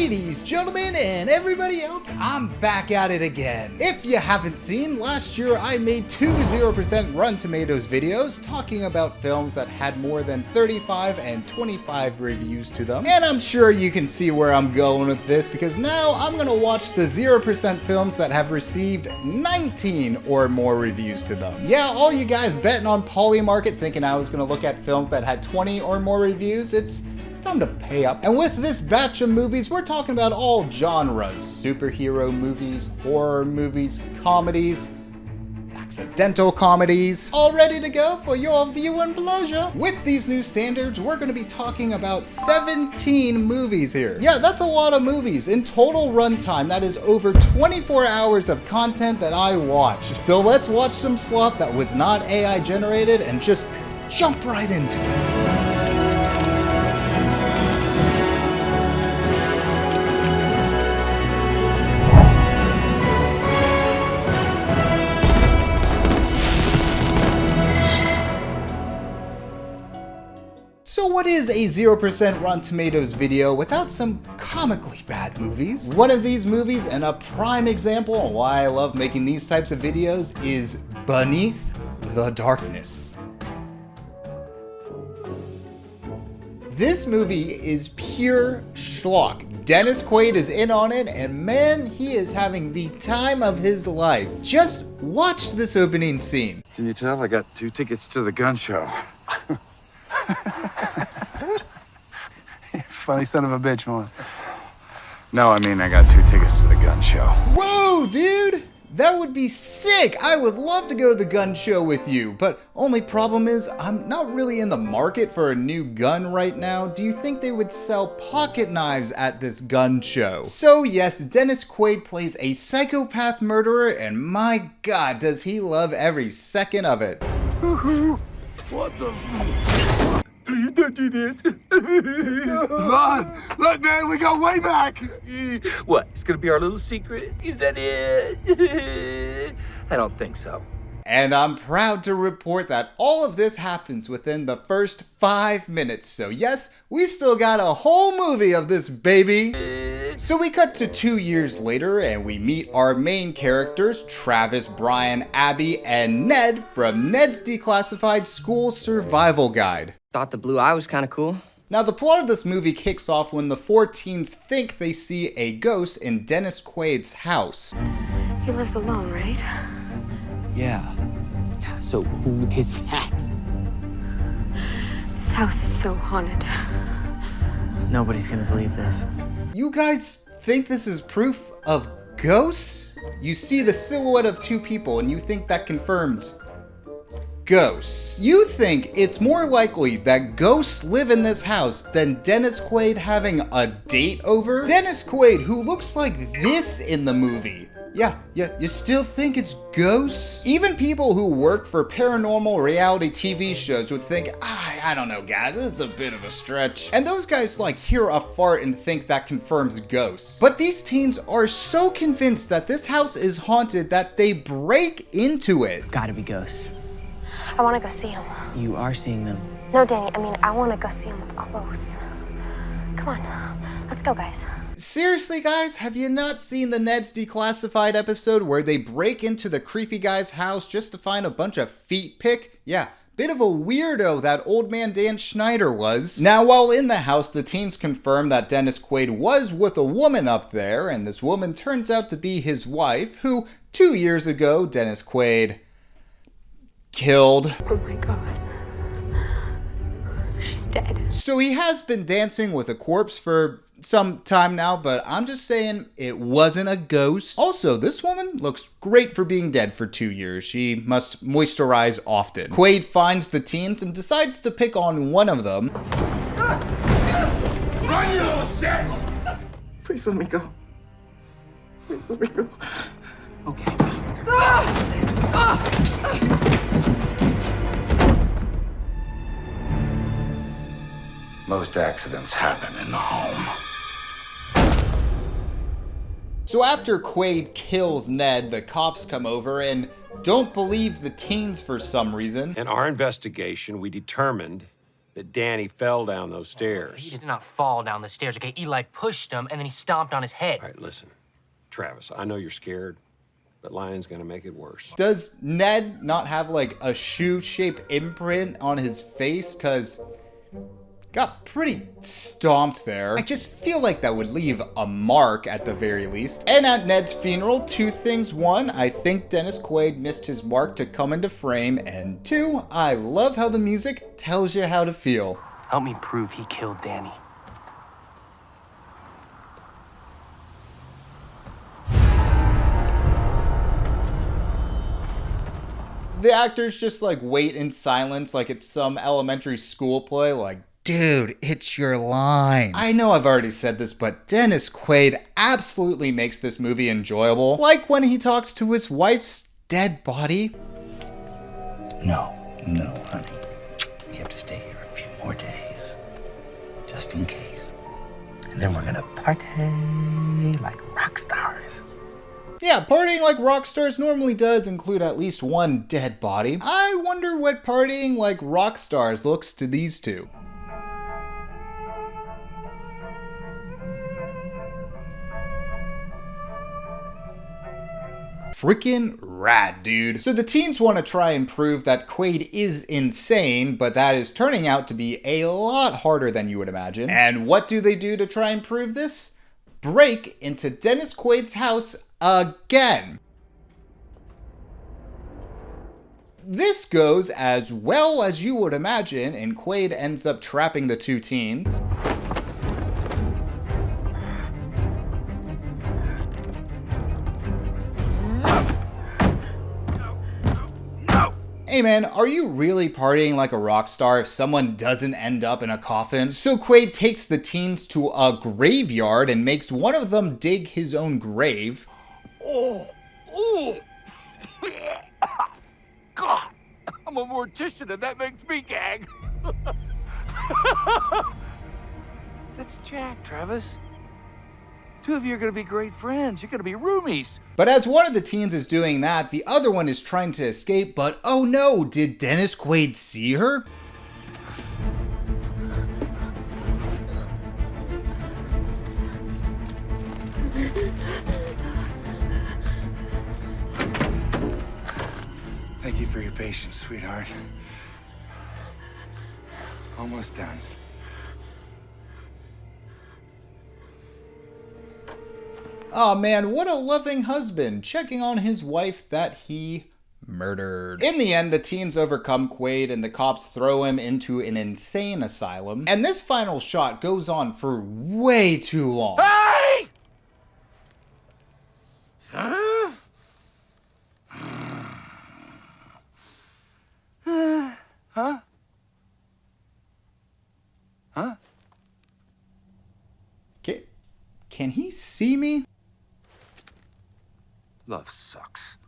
Ladies, gentlemen, and everybody else, I'm back at it again. If you haven't seen, last year I made two 0% Rotten Tomatoes videos talking about films that had more than 35 and 25 reviews to them. And I'm sure you can see where I'm going with this, because now I'm gonna watch the 0% films that have received 19 or more reviews to them. Yeah, all you guys betting on Polymarket thinking I was gonna look at films that had 20 or more reviews, it's time to pay up. And with this batch of movies, we're talking about all genres: superhero movies, horror movies, comedies, accidental comedies, all ready to go for your viewing pleasure. With these new standards, we're going to be talking about 17 movies here. Yeah, that's a lot of movies. In total runtime, that is over 24 hours of content that I watched. So let's watch some slop that was not AI generated and just jump right into it. So what is a 0% Rotten Tomatoes video without some comically bad movies? One of these movies, and a prime example of why I love making these types of videos, is Beneath the Darkness. This movie is pure schlock. Dennis Quaid is in on it, and man, he is having the time of his life. Just watch this opening scene. Can you tell I got 2 tickets to the gun show? Funny son of a bitch, man. No, I mean I got 2 tickets to the gun show. Whoa, dude! That would be sick! I would love to go to the gun show with you, but only problem is I'm not really in the market for a new gun right now. Do you think they would sell pocket knives at this gun show? So yes, Dennis Quaid plays a psychopath murderer, and my god, does he love every second of it. What the f? You don't do this. Look, man, we go way back. What? It's gonna be our little secret? Is that it? I don't think so. And I'm proud to report that all of this happens within the first 5 minutes. So yes, we still got a whole movie of this baby. So we cut to 2 years later and we meet our main characters, Travis, Brian, Abby, and Ned from Ned's Declassified School Survival Guide. Thought the blue eye was kind of cool. Now the plot of this movie kicks off when the 4 teens think they see a ghost in Dennis Quaid's house. He lives alone, right? Yeah. So who is that? This house is so haunted. Nobody's gonna believe this. You guys think this is proof of ghosts? You see the silhouette of 2 people and you think that confirms ghosts. You think it's more likely that ghosts live in this house than Dennis Quaid having a date over? Dennis Quaid, who looks like this in the movie. Yeah, you still think it's ghosts? Even people who work for paranormal reality TV shows would think, I don't know guys, it's a bit of a stretch. And those guys like hear a fart and think that confirms ghosts. But these teens are so convinced that this house is haunted that they break into it. Gotta be ghosts. I want to go see him. You are seeing them. No, Danny, I mean, I want to go see him up close. Come on, let's go, guys. Seriously guys, have you not seen the Ned's Declassified episode where they break into the creepy guy's house just to find a bunch of feet pic? Yeah, bit of a weirdo that old man Dan Schneider was. Now while in the house, the teens confirm that Dennis Quaid was with a woman up there, and this woman turns out to be his wife, who 2 years ago Dennis Quaid killed. Oh my god. She's dead. So he has been dancing with a corpse for some time now, but I'm just saying it wasn't a ghost. Also, this woman looks great for being dead for 2 years. She must moisturize often. Quaid finds the teens and decides to pick on one of them. Run, you little shit! Please let me go. Please let me go. Okay. Most accidents happen in the home. So after Quaid kills Ned, the cops come over and don't believe the teens for some reason. In our investigation, we determined that Danny fell down those He stairs. did not fall down the stairs, okay? Eli pushed him, and then he stomped on his head. All right, listen. Travis, I know you're scared, but lying's gonna make it worse. Does Ned not have like a shoe-shaped imprint on his face? Cause got pretty stomped there. I just feel like that would leave a mark at the very least. And at Ned's funeral, two things. One, I think Dennis Quaid missed his mark to come into frame. And two, I love how the music tells you how to feel. Help me prove he killed Danny. The actors just like wait in silence like it's some elementary school play, like, dude, it's your line. I know I've already said this, but Dennis Quaid absolutely makes this movie enjoyable. Like when he talks to his wife's dead body. No, honey. We have to stay here a few more days. Just in case. And then we're gonna party like rock stars. Yeah, partying like rock stars normally does include at least one dead body. I wonder what partying like rock stars looks to these two. Freaking rad, dude. So the teens want to try and prove that Quaid is insane, but that is turning out to be a lot harder than you would imagine. And what do they do to try and prove this? Break into Dennis Quaid's house again. This goes as well as you would imagine, and Quaid ends up trapping the two teens. Hey man, are you really partying like a rock star if someone doesn't end up in a coffin? So Quaid takes the teens to a graveyard and makes one of them dig his own grave. Oh. God, I'm a mortician and that makes me gag. That's Jack, Travis. Two of you are gonna be great friends. You're gonna be roomies. But as one of the teens is doing that, the other one is trying to escape, but oh no, did Dennis Quaid see her? Thank you for your patience, sweetheart. Almost done. Oh man, what a loving husband, checking on his wife that he murdered. In the end, the teens overcome Quaid and the cops throw him into an insane asylum. And this final shot goes on for way too long. Hey! Huh? Can he see me? Love sucks.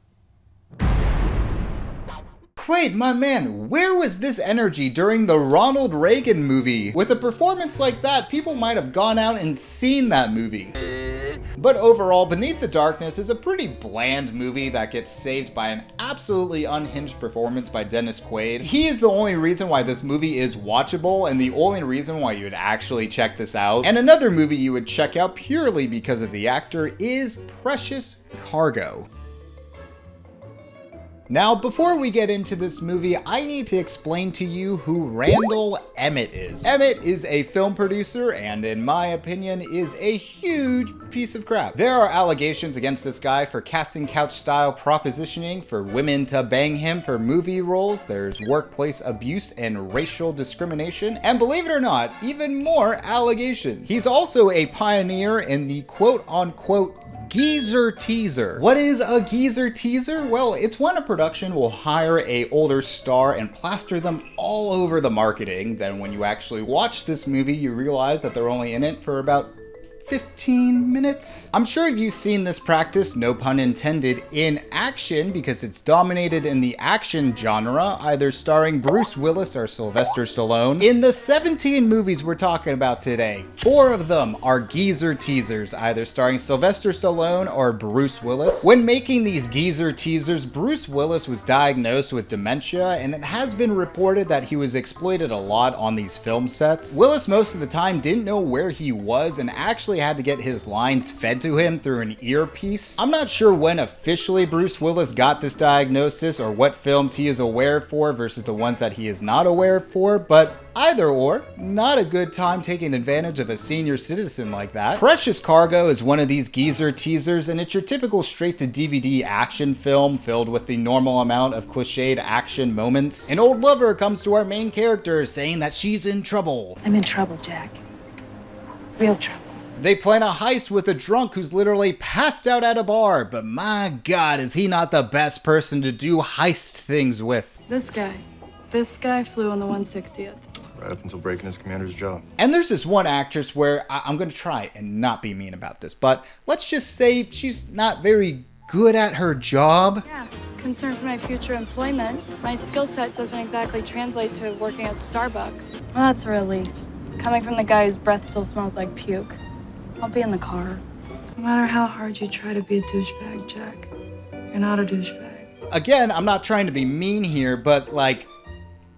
Quaid, my man, where was this energy during the Ronald Reagan movie? With a performance like that, people might have gone out and seen that movie. But overall, Beneath the Darkness is a pretty bland movie that gets saved by an absolutely unhinged performance by Dennis Quaid. He is the only reason why this movie is watchable and the only reason why you would actually check this out. And another movie you would check out purely because of the actor is Precious Cargo. Now, before we get into this movie, I need to explain to you who Randall Emmett is. Emmett is a film producer and, in my opinion, is a huge piece of crap. There are allegations against this guy for casting couch-style propositioning for women to bang him for movie roles. There's workplace abuse and racial discrimination, and believe it or not, even more allegations. He's also a pioneer in the quote-unquote geezer teaser. What is a geezer teaser? Well, it's when a production will hire a older star and plaster them all over the marketing. Then when you actually watch this movie, you realize that they're only in it for about 15 minutes. I'm sure you've seen this practice, no pun intended, in action because it's dominated in the action genre, either starring Bruce Willis or Sylvester Stallone. In the 17 movies we're talking about today, 4 of them are geezer teasers, either starring Sylvester Stallone or Bruce Willis. When making these geezer teasers, Bruce Willis was diagnosed with dementia, and it has been reported that he was exploited a lot on these film sets. Willis most of the time didn't know where he was and actually had to get his lines fed to him through an earpiece. I'm not sure when officially Bruce Willis got this diagnosis or what films he is aware for versus the ones that he is not aware for, but either or, not a good time taking advantage of a senior citizen like that. Precious Cargo is one of these geezer teasers, and it's your typical straight-to-DVD action film filled with the normal amount of cliched action moments. An old lover comes to our main character saying that she's in trouble. I'm in trouble, Jack. Real trouble. They plan a heist with a drunk who's literally passed out at a bar, but my God, is he not the best person to do heist things with. This guy flew on the 160th. Right up until breaking his commander's job. And there's this one actress where I'm going to try and not be mean about this, but let's just say she's not very good at her job. Yeah, concerned for my future employment. My skill set doesn't exactly translate to working at Starbucks. Well, that's a relief. Coming from the guy whose breath still smells like puke. I'll be in the car. No matter how hard you try to be a douchebag, Jack, you're not a douchebag. Again, I'm not trying to be mean here, but like,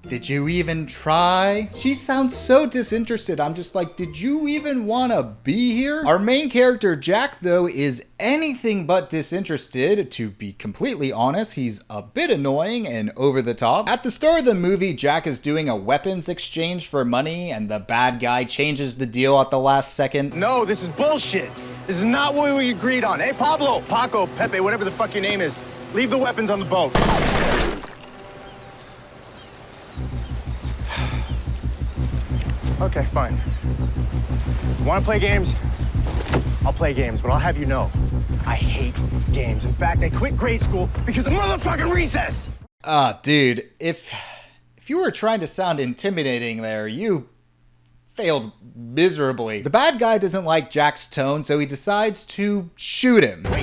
did you even try? She sounds so disinterested. I'm just like, did you even want to be here? Our main character, Jack, though, is anything but disinterested. To be completely honest, he's a bit annoying and over the top. At the start of the movie, Jack is doing a weapons exchange for money, and the bad guy changes the deal at the last second. No, this is bullshit. This is not what we agreed on. Hey, Pablo, Paco, Pepe, whatever the fuck your name is, leave the weapons on the boat. Okay, fine. Want to play games? I'll play games, but I'll have you know, I hate games. In fact, I quit grade school because of motherfucking recess! Dude, if you were trying to sound intimidating there, you failed miserably. The bad guy doesn't like Jack's tone, so he decides to shoot him. Wait.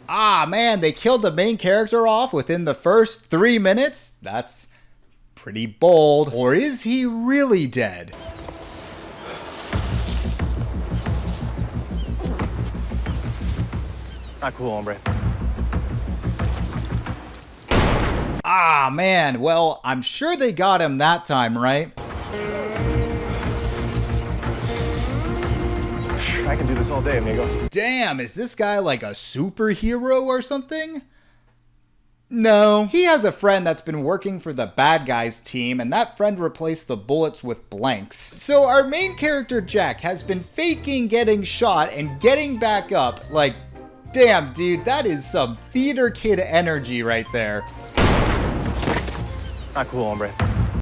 Ah, man, they killed the main character off within the first 3 minutes? That's pretty bold. Or is he really dead? Not cool, hombre. Ah, man, well, I'm sure they got him that time, right? I can do this all day, amigo. Damn, is this guy like a superhero or something? No, he has a friend that's been working for the bad guys team, and that friend replaced the bullets with blanks. So our main character Jack has been faking getting shot and getting back up. Like, damn dude, that is some theater kid energy right there. Not cool, hombre.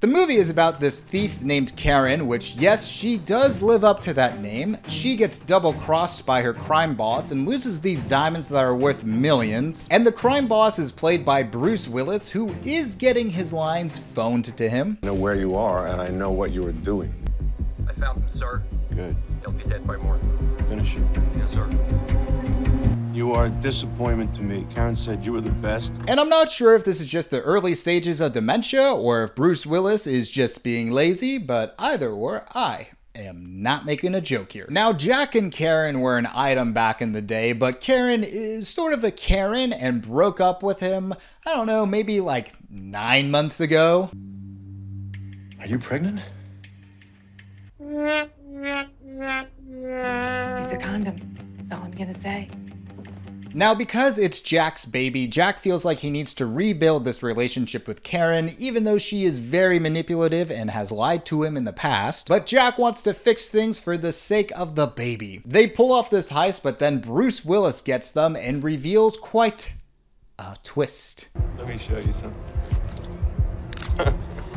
The movie is about this thief named Karen, which, yes, she does live up to that name. She gets double-crossed by her crime boss and loses these diamonds that are worth millions. And the crime boss is played by Bruce Willis, who is getting his lines phoned to him. I know where you are, and I know what you are doing. I found them, sir. Good. They'll be dead by morning. Finish it. Yes, sir. You are a disappointment to me. Karen said you were the best. And I'm not sure if this is just the early stages of dementia or if Bruce Willis is just being lazy, but either or, I am not making a joke here. Now, Jack and Karen were an item back in the day, but Karen is sort of a Karen and broke up with him, I don't know, maybe like 9 months ago. Are you pregnant? Use a condom. That's all I'm gonna say. Now, because it's Jack's baby, Jack feels like he needs to rebuild this relationship with Karen, even though she is very manipulative and has lied to him in the past. But Jack wants to fix things for the sake of the baby. They pull off this heist, but then Bruce Willis gets them and reveals quite a twist. Let me show you something.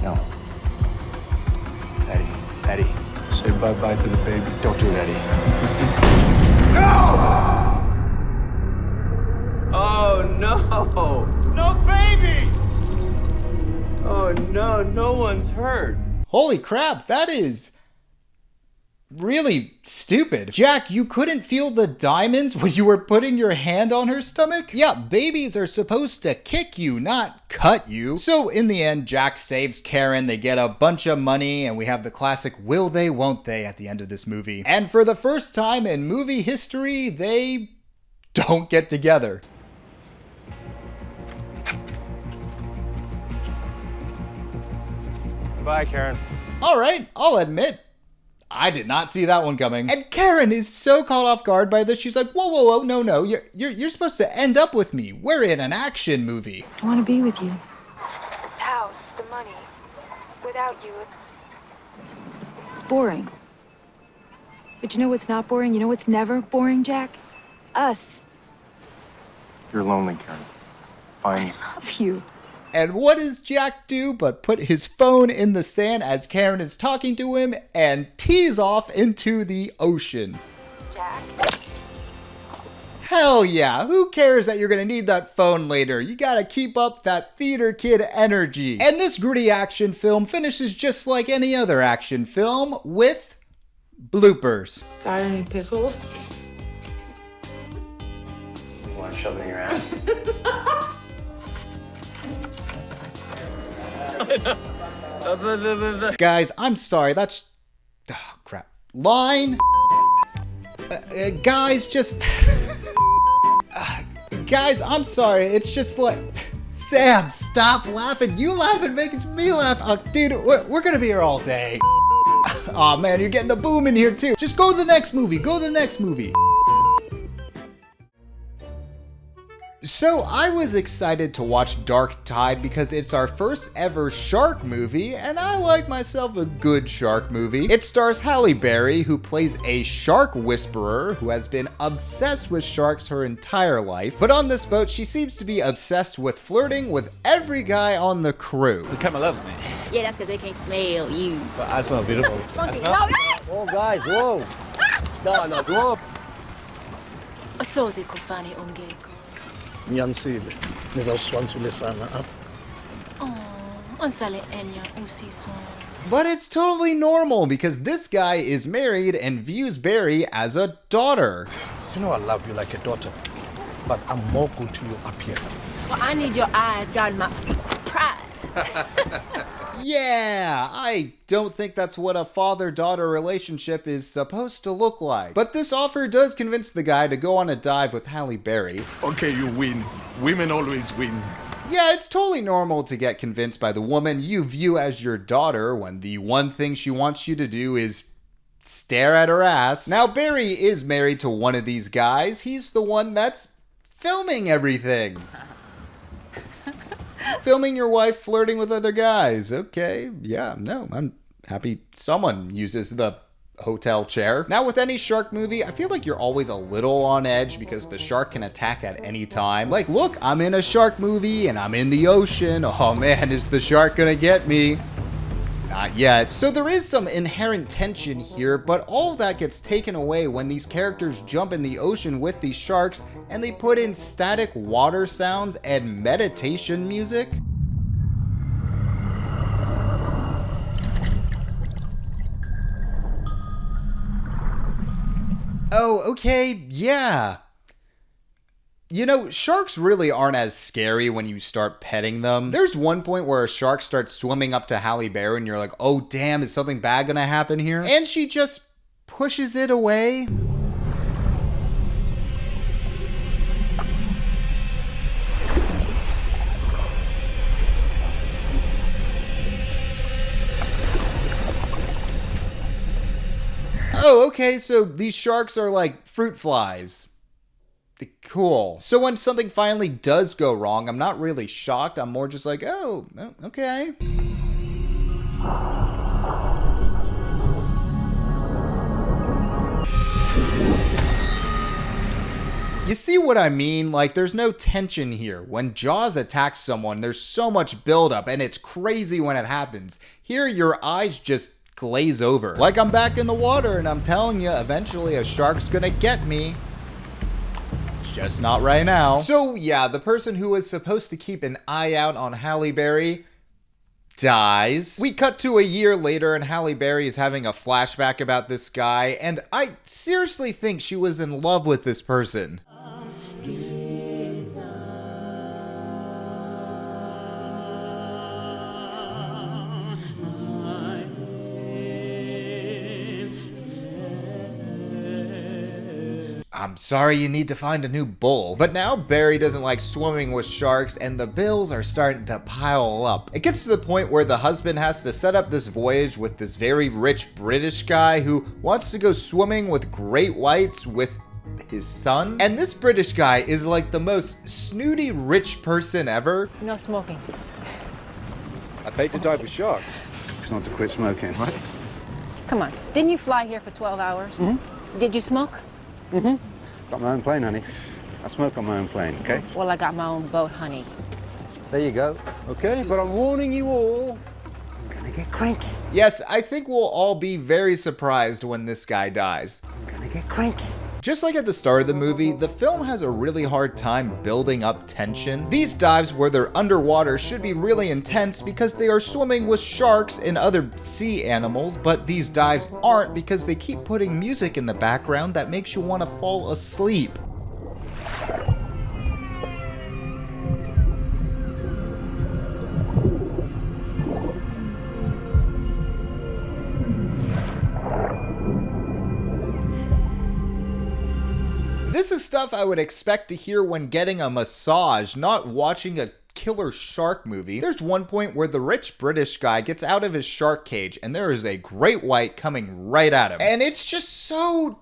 No. Eddie. Say bye-bye to the baby. Don't do it, Eddie. Oh, no! No baby! Oh, no, no one's hurt. Holy crap, that is really stupid. Jack, you couldn't feel the diamonds when you were putting your hand on her stomach? Yeah, babies are supposed to kick you, not cut you. So in the end, Jack saves Karen, they get a bunch of money, and we have the classic will they, won't they at the end of this movie. And for the first time in movie history, they don't get together. Bye, Karen. All right, I'll admit, I did not see that one coming. And Karen is so caught off guard by this. She's like, whoa, whoa, whoa, no, you're supposed to end up with me. We're in an action movie. I want to be with you. This house, the money. Without you, It's boring. But you know what's not boring? You know what's never boring, Jack? Us. You're lonely, Karen. Fine. I love you. And what does Jack do but put his phone in the sand as Karen is talking to him and tease off into the ocean? Jack. Hell yeah, who cares that you're gonna need that phone later? You gotta keep up that theater kid energy. And this gritty action film finishes just like any other action film with bloopers. Got any pickles? You want to shove it in your ass? Guys, I'm sorry, that's... Oh, crap. Line? Guys, just... Guys, I'm sorry, it's just like... Sam, stop laughing. You laughing makes me laugh. Dude, we're gonna be here all day. Aw, man, you're getting the boom in here too. Just go to the next movie, go to the next movie. So I was excited to watch Dark Tide because it's our first ever shark movie, and I like myself a good shark movie. It stars Halle Berry, who plays a shark whisperer who has been obsessed with sharks her entire life. But on this boat, she seems to be obsessed with flirting with every guy on the crew. The camera loves me. Yeah, that's because they can't smell you. But I smell beautiful. Funky. Oh, guys, whoa. No, whoa. Sozi kufani ongeko. Nyansile, nizawuswansule sana apha. Oh, ansale enya usiso. But it's totally normal because this guy is married and views Barry as a daughter. You know I love you like a daughter, but I'm more good to you up here. Well, I need your eyes, God, my prize. Yeah, I don't think that's what a father-daughter relationship is supposed to look like. But this offer does convince the guy to go on a dive with Halle Berry. Okay, you win. Women always win. Yeah, it's totally normal to get convinced by the woman you view as your daughter when the one thing she wants you to do is stare at her ass. Now, Barry is married to one of these guys. He's the one that's filming everything. Filming your wife flirting with other guys. Okay, yeah, no, I'm happy someone uses the hotel chair. Now, with any shark movie, I feel like you're always a little on edge because the shark can attack at any time. Like, look, I'm in a shark movie and I'm in the ocean. Oh man, is the shark gonna get me? Not yet. So there is some inherent tension here, but all of that gets taken away when these characters jump in the ocean with these sharks and they put in static water sounds and meditation music. Oh, okay, yeah. You know, sharks really aren't as scary when you start petting them. There's one point where a shark starts swimming up to Halle Berry and you're like, oh damn, is something bad gonna happen here? And she just pushes it away. Oh, okay, so these sharks are like fruit flies. Cool. So when something finally does go wrong, I'm not really shocked. I'm more just like, oh, okay. You see what I mean? Like, there's no tension here. When Jaws attacks someone, there's so much buildup, and it's crazy when it happens. Here, your eyes just glaze over. Like I'm back in the water, and I'm telling you, eventually a shark's gonna get me. Just not right now. So yeah, the person who was supposed to keep an eye out on Halle Berry dies. We cut to a year later and Halle Berry is having a flashback about this guy, and I seriously think she was in love with this person. I'm sorry you need to find a new bull. But now Barry doesn't like swimming with sharks and the bills are starting to pile up. It gets to the point where the husband has to set up this voyage with this very rich British guy who wants to go swimming with great whites with his son. And this British guy is like the most snooty rich person ever. No smoking. I paid to dive with sharks. It's not to quit smoking, right? Come on. Didn't you fly here for 12 hours? Mm-hmm. Did you smoke? Mm-hmm. Got my own plane, honey. I smoke on my own plane, okay? Well, I got my own boat, honey. There you go. Okay, but I'm warning you all, I'm gonna get cranky. Yes, I think we'll all be very surprised when this guy dies. I'm gonna get cranky. Just like at the start of the movie, the film has a really hard time building up tension. These dives where they're underwater should be really intense because they are swimming with sharks and other sea animals, but these dives aren't because they keep putting music in the background that makes you want to fall asleep. This is stuff I would expect to hear when getting a massage, not watching a killer shark movie. There's one point where the rich British guy gets out of his shark cage and there is a great white coming right at him. And it's just so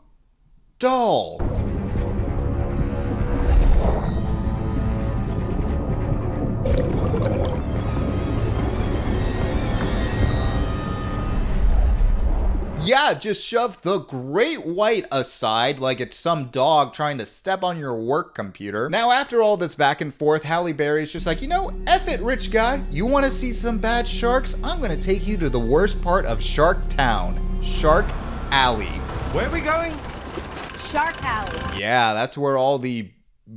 dull. Yeah, just shove the great white aside like it's some dog trying to step on your work computer. Now, after all this back and forth, Halle Berry's just like, you know, F it, rich guy. You want to see some bad sharks? I'm going to take you to the worst part of Shark Town, Shark Alley. Where are we going? Shark Alley. Yeah, that's where all the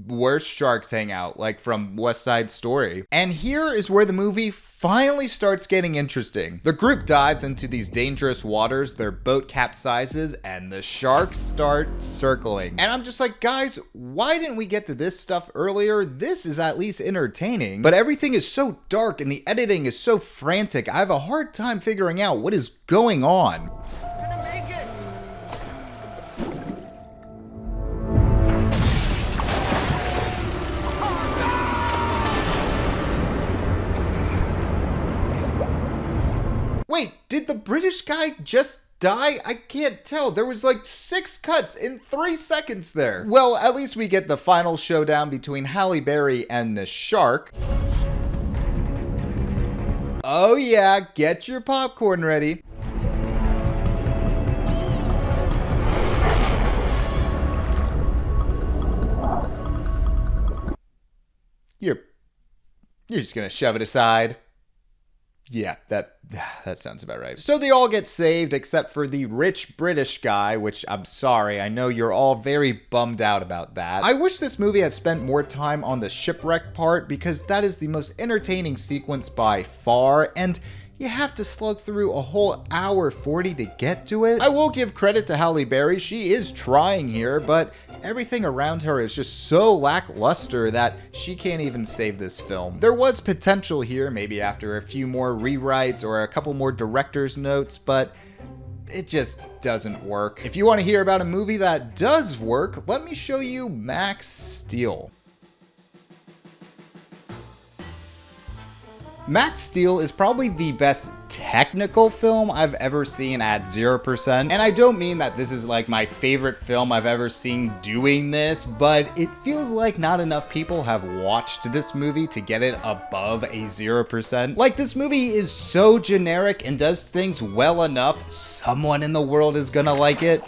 worst sharks hang out, like from West Side Story. And here is where the movie finally starts getting interesting. The group dives into these dangerous waters, their boat capsizes, and the sharks start circling. And I'm just like, guys, why didn't we get to this stuff earlier? This is at least entertaining, but everything is so dark and the editing is so frantic. I have a hard time figuring out what is going on. Wait, did the British guy just die? I can't tell. There was like 6 cuts in 3 seconds there. Well, at least we get the final showdown between Halle Berry and the shark. Oh yeah, get your popcorn ready. You're just gonna shove it aside. Yeah, that sounds about right. So they all get saved except for the rich British guy, which I'm sorry, I know you're all very bummed out about that. I wish this movie had spent more time on the shipwreck part because that is the most entertaining sequence by far, and you have to slug through a whole hour 40 to get to it. I will give credit to Halle Berry, she is trying here, but everything around her is just so lackluster that she can't even save this film. There was potential here, maybe after a few more rewrites or a couple more director's notes, but it just doesn't work. If you want to hear about a movie that does work, let me show you Max Steel. Max Steel is probably the best technical film I've ever seen at 0%. And I don't mean that this is like my favorite film I've ever seen doing this, but it feels like not enough people have watched this movie to get it above a 0%. Like, this movie is so generic and does things well enough, someone in the world is gonna like it.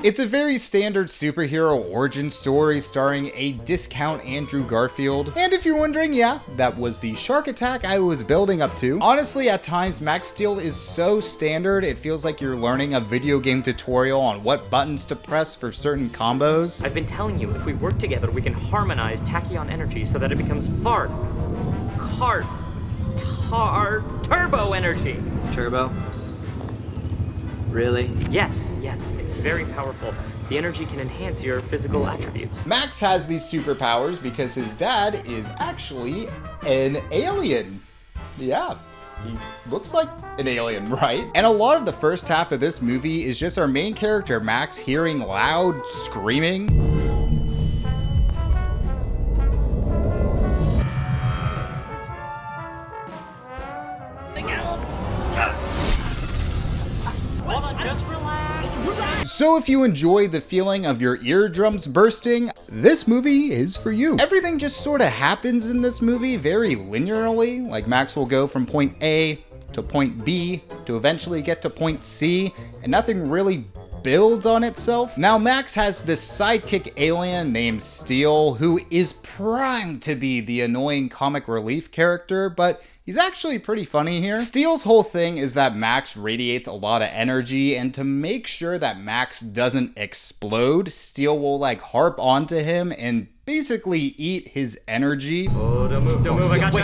It's a very standard superhero origin story starring a discount Andrew Garfield. And if you're wondering, yeah, that was the shark attack I was building up to. Honestly, at times, Max Steel is so standard, it feels like you're learning a video game tutorial on what buttons to press for certain combos. I've been telling you, if we work together, we can harmonize tachyon energy so that it becomes fart. car turbo energy. Turbo? Really? Yes, it's very powerful. The energy can enhance your physical attributes. Max has these superpowers because his dad is actually an alien. Yeah, he looks like an alien, right? And a lot of the first half of this movie is just our main character, Max, hearing loud screaming. Just relax. So if you enjoy the feeling of your eardrums bursting, this movie is for you. Everything just sort of happens in this movie very linearly. Like Max will go from point A to point B to eventually get to point C, and nothing really builds on itself. Now Max has this sidekick alien named Steel who is primed to be the annoying comic relief character, but he's actually pretty funny here. Steel's whole thing is that Max radiates a lot of energy, and to make sure that Max doesn't explode, Steel will like harp onto him and basically eat his energy. Oh, don't move, I got you.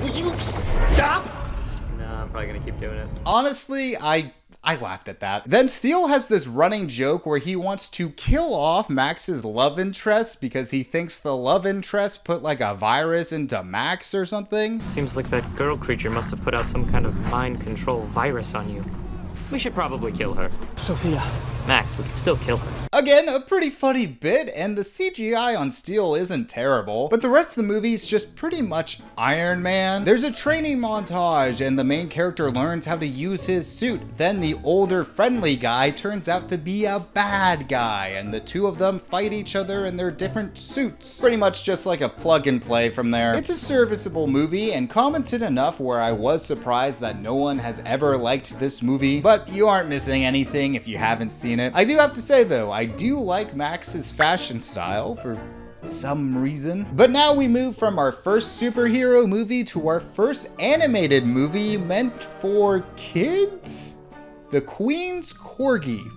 Will you stop? No, I'm probably gonna keep doing this. Honestly, I laughed at that. Then Steel has this running joke where he wants to kill off Max's love interest because he thinks the love interest put like a virus into Max or something. Seems like that girl creature must have put out some kind of mind control virus on you. We should probably kill her. Sophia. Max, we could still kill her. Again, a pretty funny bit, and the CGI on Steel isn't terrible, but the rest of the movie is just pretty much Iron Man. There's a training montage, and the main character learns how to use his suit. Then the older, friendly guy turns out to be a bad guy, and the two of them fight each other in their different suits. Pretty much just like a plug and play from there. It's a serviceable movie, and commented enough where I was surprised that no one has ever liked this movie, but you aren't missing anything if you haven't seen it. I do have to say though, I do like Max's fashion style for some reason. But now we move from our first superhero movie to our first animated movie meant for kids? The Queen's Corgi.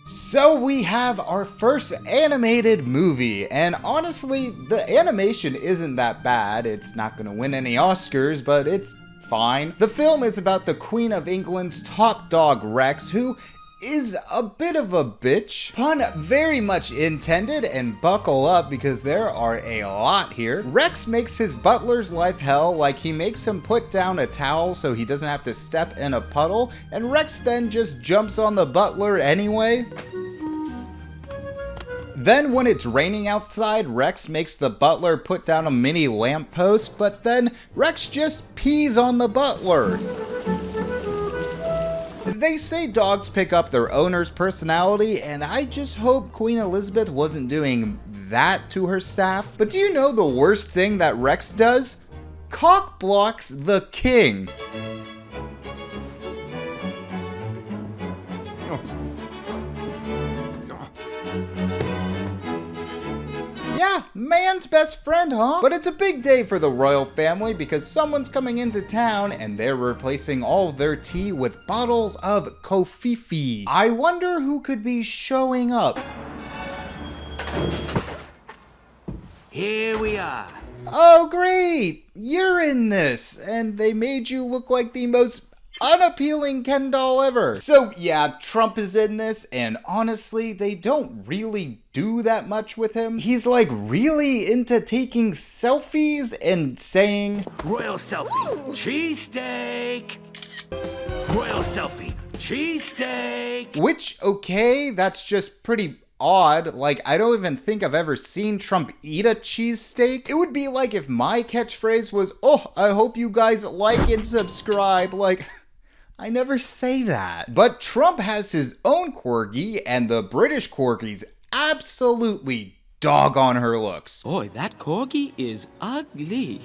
So we have our first animated movie, and honestly, the animation isn't that bad. It's not gonna win any Oscars, but it's fine. The film is about the Queen of England's top dog Rex, who is a bit of a bitch. Pun very much intended, and buckle up because there are a lot here. Rex makes his butler's life hell, like he makes him put down a towel so he doesn't have to step in a puddle, and Rex then just jumps on the butler anyway. Then when it's raining outside, Rex makes the butler put down a mini lamppost, but then Rex just pees on the butler. They say dogs pick up their owner's personality, and I just hope Queen Elizabeth wasn't doing that to her staff. But do you know the worst thing that Rex does? Cock blocks the king. Yeah, man's best friend, huh? But it's a big day for the royal family because someone's coming into town and they're replacing all of their tea with bottles of Kofifi. I wonder who could be showing up. Here we are. Oh, great! You're in this, and they made you look like the most unappealing Ken doll ever. So yeah, Trump is in this, and honestly, they don't really do that much with him. He's like really into taking selfies and saying, Royal selfie, cheesesteak. Royal selfie, cheesesteak. Which, okay, that's just pretty odd. Like, I don't even think I've ever seen Trump eat a cheesesteak. It would be like if my catchphrase was, oh, I hope you guys like and subscribe. Like, I never say that. But Trump has his own corgi, and the British corgis absolutely dog on her looks. Boy, that corgi is ugly.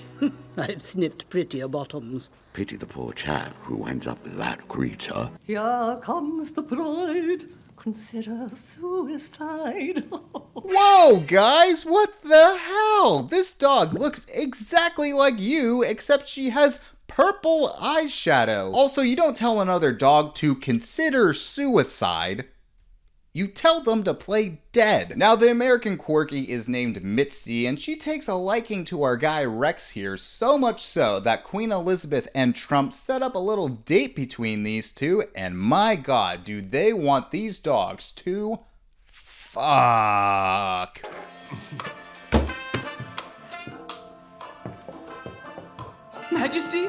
I've sniffed prettier bottoms. Pity the poor chap who ends up with that creature. Here comes the bride. Consider suicide. Whoa, guys, what the hell? This dog looks exactly like you, except she has purple eyeshadow. Also, you don't tell another dog to consider suicide. You tell them to play dead. Now, the American Corgi is named Mitzi, and she takes a liking to our guy Rex here, so much so that Queen Elizabeth and Trump set up a little date between these two, and my god, do they want these dogs to fuck. Majesty?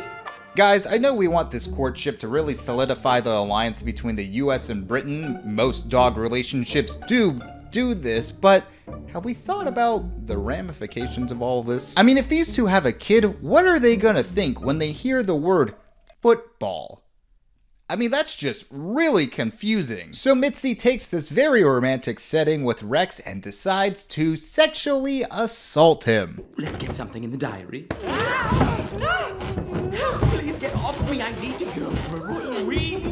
Guys, I know we want this courtship to really solidify the alliance between the US and Britain. Most dog relationships do this, but have we thought about the ramifications of all this? I mean, if these two have a kid, what are they gonna think when they hear the word football? I mean, that's just really confusing. So Mitzi takes this very romantic setting with Rex and decides to sexually assault him. Let's get something in the diary. Please get off of me. I need to go for a royal wee.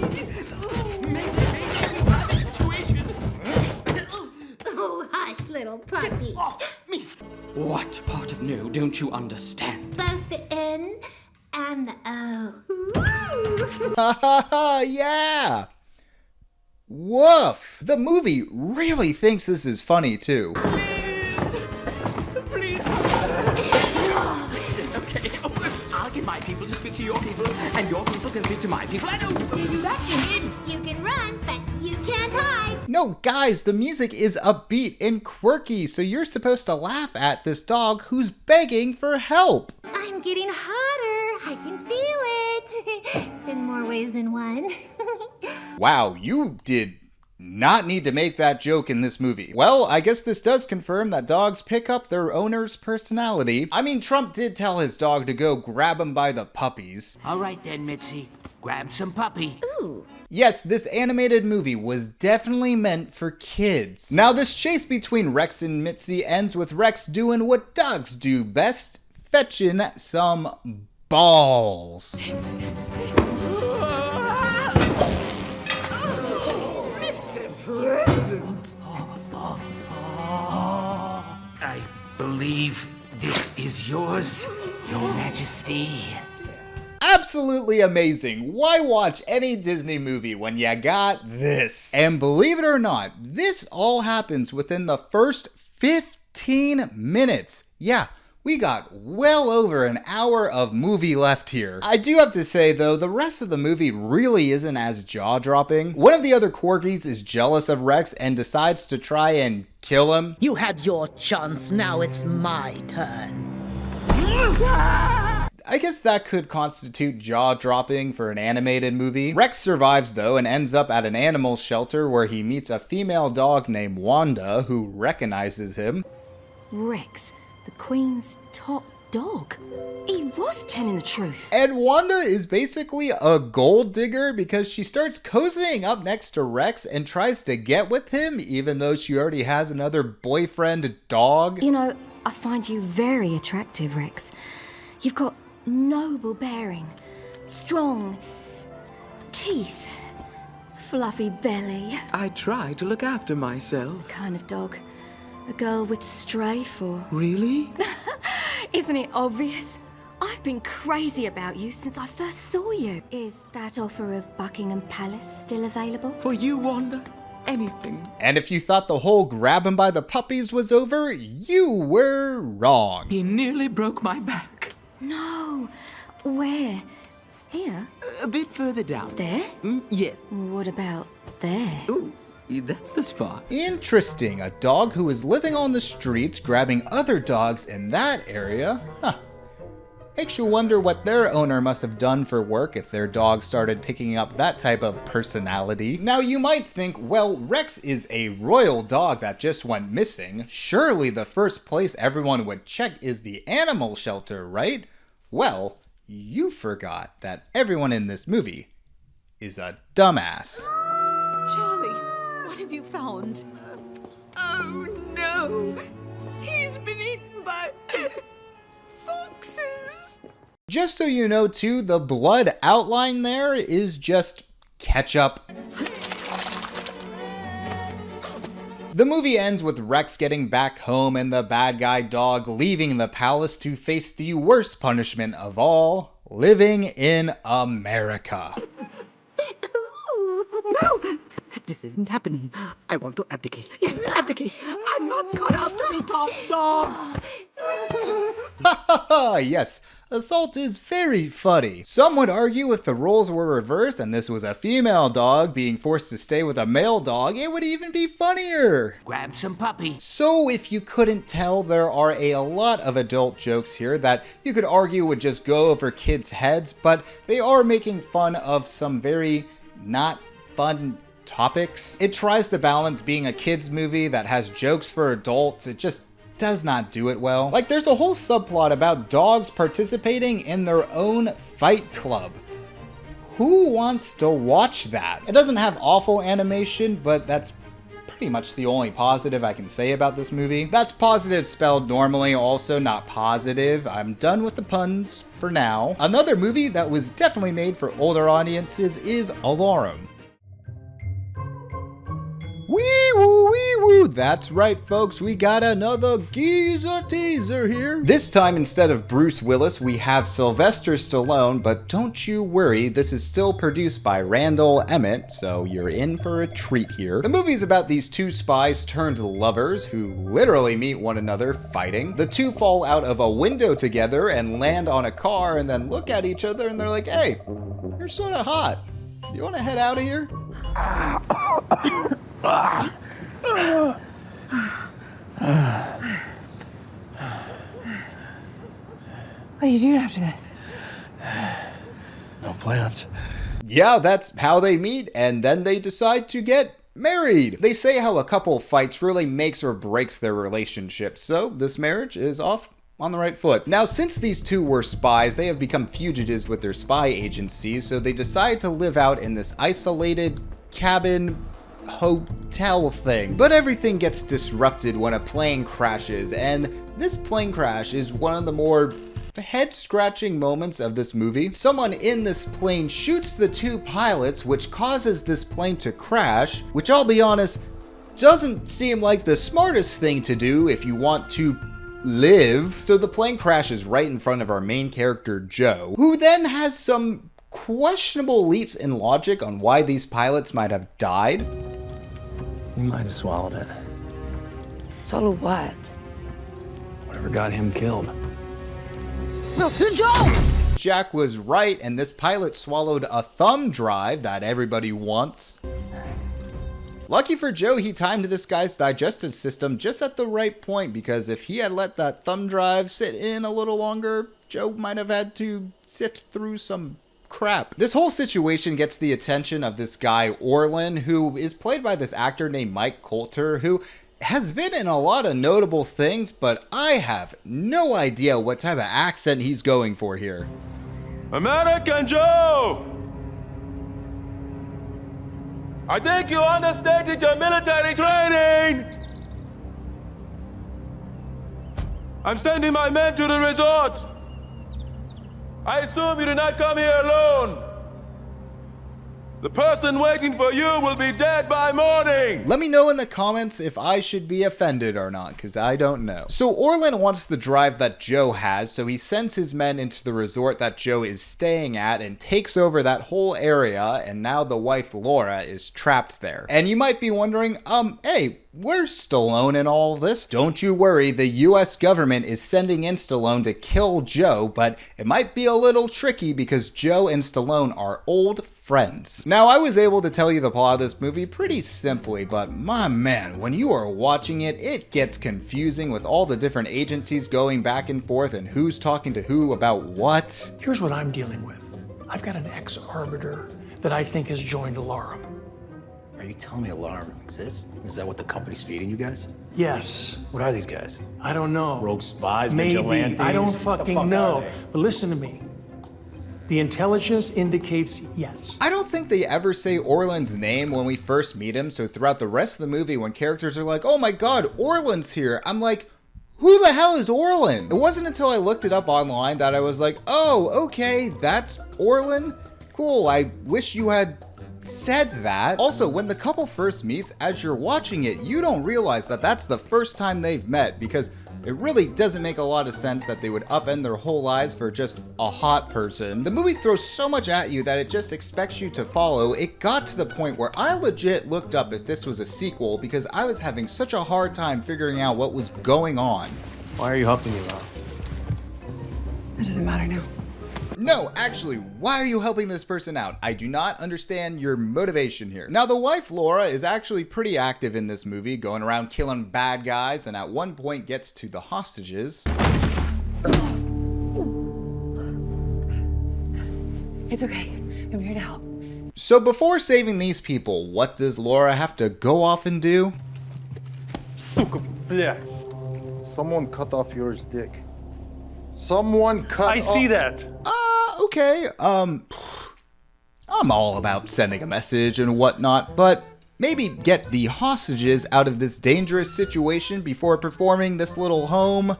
Oh, hush, little puppy. Get off me. What part of no don't you understand? Both the N and the O. Ha ha ha, yeah! Woof! The movie really thinks this is funny too. Please. Listen, okay. I'll get my people to speak to your people, and your people can speak to my people. I don't do that. You can run, but you can't hide. No, guys, the music is upbeat and quirky, so you're supposed to laugh at this dog who's begging for help. I'm getting hotter. I can feel it. In more ways than one. Wow, you did not need to make that joke in this movie. Well, I guess this does confirm that dogs pick up their owner's personality. I mean, Trump did tell his dog to go grab him by the puppies. All right then, Mitzi. Grab some puppy. Ooh. Yes, this animated movie was definitely meant for kids. Now, this chase between Rex and Mitzi ends with Rex doing what dogs do best, fetching some balls. Mr. President. I believe this is yours, Your Majesty. Absolutely amazing. Why watch any Disney movie when you got this? And believe it or not, this all happens within the first 15 minutes. Yeah, we got well over an hour of movie left here. I do have to say though, the rest of the movie really isn't as jaw-dropping. One of the other Corgis is jealous of Rex and decides to try and kill him. You had your chance, now it's my turn. I guess that could constitute jaw-dropping for an animated movie. Rex survives though and ends up at an animal shelter where he meets a female dog named Wanda who recognizes him. Rex, the Queen's top dog. He was telling the truth. And Wanda is basically a gold digger because she starts cozying up next to Rex and tries to get with him even though she already has another boyfriend dog. You know, I find you very attractive, Rex. You've got noble bearing, strong teeth, fluffy belly. I try to look after myself. Kind of dog a girl would stray for. Really? Isn't it obvious? I've been crazy about you since I first saw you. Is that offer of Buckingham Palace still available? For you, Wanda, anything. And if you thought the whole grab him by the puppies was over, you were wrong. He nearly broke my back. No. Where? Here? A bit further down. There? Yes. What about there? Ooh, that's the spot. Interesting. A dog who is living on the streets grabbing other dogs in that area. Huh. Makes you wonder what their owner must have done for work if their dog started picking up that type of personality. Now you might think, well, Rex is a royal dog that just went missing. Surely the first place everyone would check is the animal shelter, right? Well, you forgot that everyone in this movie is a dumbass. Charlie, what have you found? Oh no! He's been eaten by foxes! Just so you know too, the blood outline there is just ketchup. The movie ends with Rex getting back home and the bad guy dog leaving the palace to face the worst punishment of all, living in America. No! This isn't happening. I want to abdicate. Yes, abdicate. I'm not cut out to be top dog. Yes, assault is very funny. Some would argue if the roles were reversed and this was a female dog being forced to stay with a male dog, it would even be funnier. Grab some puppy. So if you couldn't tell, there are a lot of adult jokes here that you could argue would just go over kids' heads, but they are making fun of some very not fun topics. It tries to balance being a kids movie that has jokes for adults. It just does not do it well. Like, there's a whole subplot about dogs participating in their own fight club. Who wants to watch that? It doesn't have awful animation, but that's pretty much the only positive I can say about this movie. That's positive spelled normally, also not positive. I'm done with the puns for now. Another movie that was definitely made for older audiences is Alarum. Wee woo, wee woo. That's right, folks. We got another geezer teaser here. This time, instead of Bruce Willis, we have Sylvester Stallone, but don't you worry, this is still produced by Randall Emmett, so you're in for a treat here. The movie's about these two spies turned lovers who literally meet one another fighting. The two fall out of a window together and land on a car and then look at each other and they're like, hey, you're sort of hot. You want to head out of here? What do you do after this? No plans. Yeah, that's how they meet, and then they decide to get married. They say how a couple fights really makes or breaks their relationship, so this marriage is off on the right foot. Now, since these two were spies, they have become fugitives with their spy agencies, so they decide to live out in this isolated cabin hotel thing. But everything gets disrupted when a plane crashes, and this plane crash is one of the more head-scratching moments of this movie. Someone in this plane shoots the two pilots, which causes this plane to crash, which, I'll be honest, doesn't seem like the smartest thing to do if you want to live. So the plane crashes right in front of our main character, Joe, who then has some questionable leaps in logic on why these pilots might have died. You might have swallowed it. Swallowed what? Whatever got him killed. No, Joe! Jack was right, and this pilot swallowed a thumb drive that everybody wants. Lucky for Joe, he timed this guy's digestive system just at the right point, because if he had let that thumb drive sit in a little longer, Joe might have had to sift through some crap. This whole situation gets the attention of this guy, Orlin, who is played by this actor named Mike Coulter, who has been in a lot of notable things, but I have no idea what type of accent he's going for here. American Joe! I think you understated your military training! I'm sending my men to the resort! I assume you did not come here alone! The person waiting for you will be dead by morning! Let me know in the comments if I should be offended or not, because I don't know. So Orlin wants the drive that Joe has, so he sends his men into the resort that Joe is staying at and takes over that whole area, and now the wife Laura is trapped there. And you might be wondering, hey, where's Stallone in all this? Don't you worry, the US government is sending in Stallone to kill Joe, but it might be a little tricky because Joe and Stallone are old friends. Now, I was able to tell you the plot of this movie pretty simply, but my man, when you are watching it, it gets confusing with all the different agencies going back and forth and who's talking to who about what. Here's what I'm dealing with. I've got an ex-arbiter that I think has joined Alarum. Are you telling me Alarum exists? Is that what the company's feeding you guys? Yes. What are these guys? I don't know. Rogue spies, Maybe. vigilantes? I don't What the fucking fuck know. are they? But listen to me. The intelligence indicates yes. I don't think they ever say Orlin's name when we first meet him, so throughout the rest of the movie, when characters are like, oh my god, Orlin's here, I'm like, who the hell is Orlin? It wasn't until I looked it up online that I was like, oh, okay, that's Orlin? Cool, I wish you had said that. Also, when the couple first meets, as you're watching it, you don't realize that that's the first time they've met, because It really doesn't make a lot of sense that they would upend their whole lives for just a hot person. The movie throws so much at you that it just expects you to follow. It got to the point where I legit looked up if this was a sequel because I was having such a hard time figuring out what was going on. Why are you helping me, Val? That doesn't matter now. No, actually, why are you helping this person out? I do not understand your motivation here. Now, the wife, Laura, is actually pretty active in this movie, going around killing bad guys, and at one point gets to the hostages. It's okay. I'm here to help. So before saving these people, what does Laura have to go off and do? Сука, блядь. Someone cut off yours dick. Someone cut I see that. Okay, I'm all about sending a message and whatnot, but maybe get the hostages out of this dangerous situation before performing this little home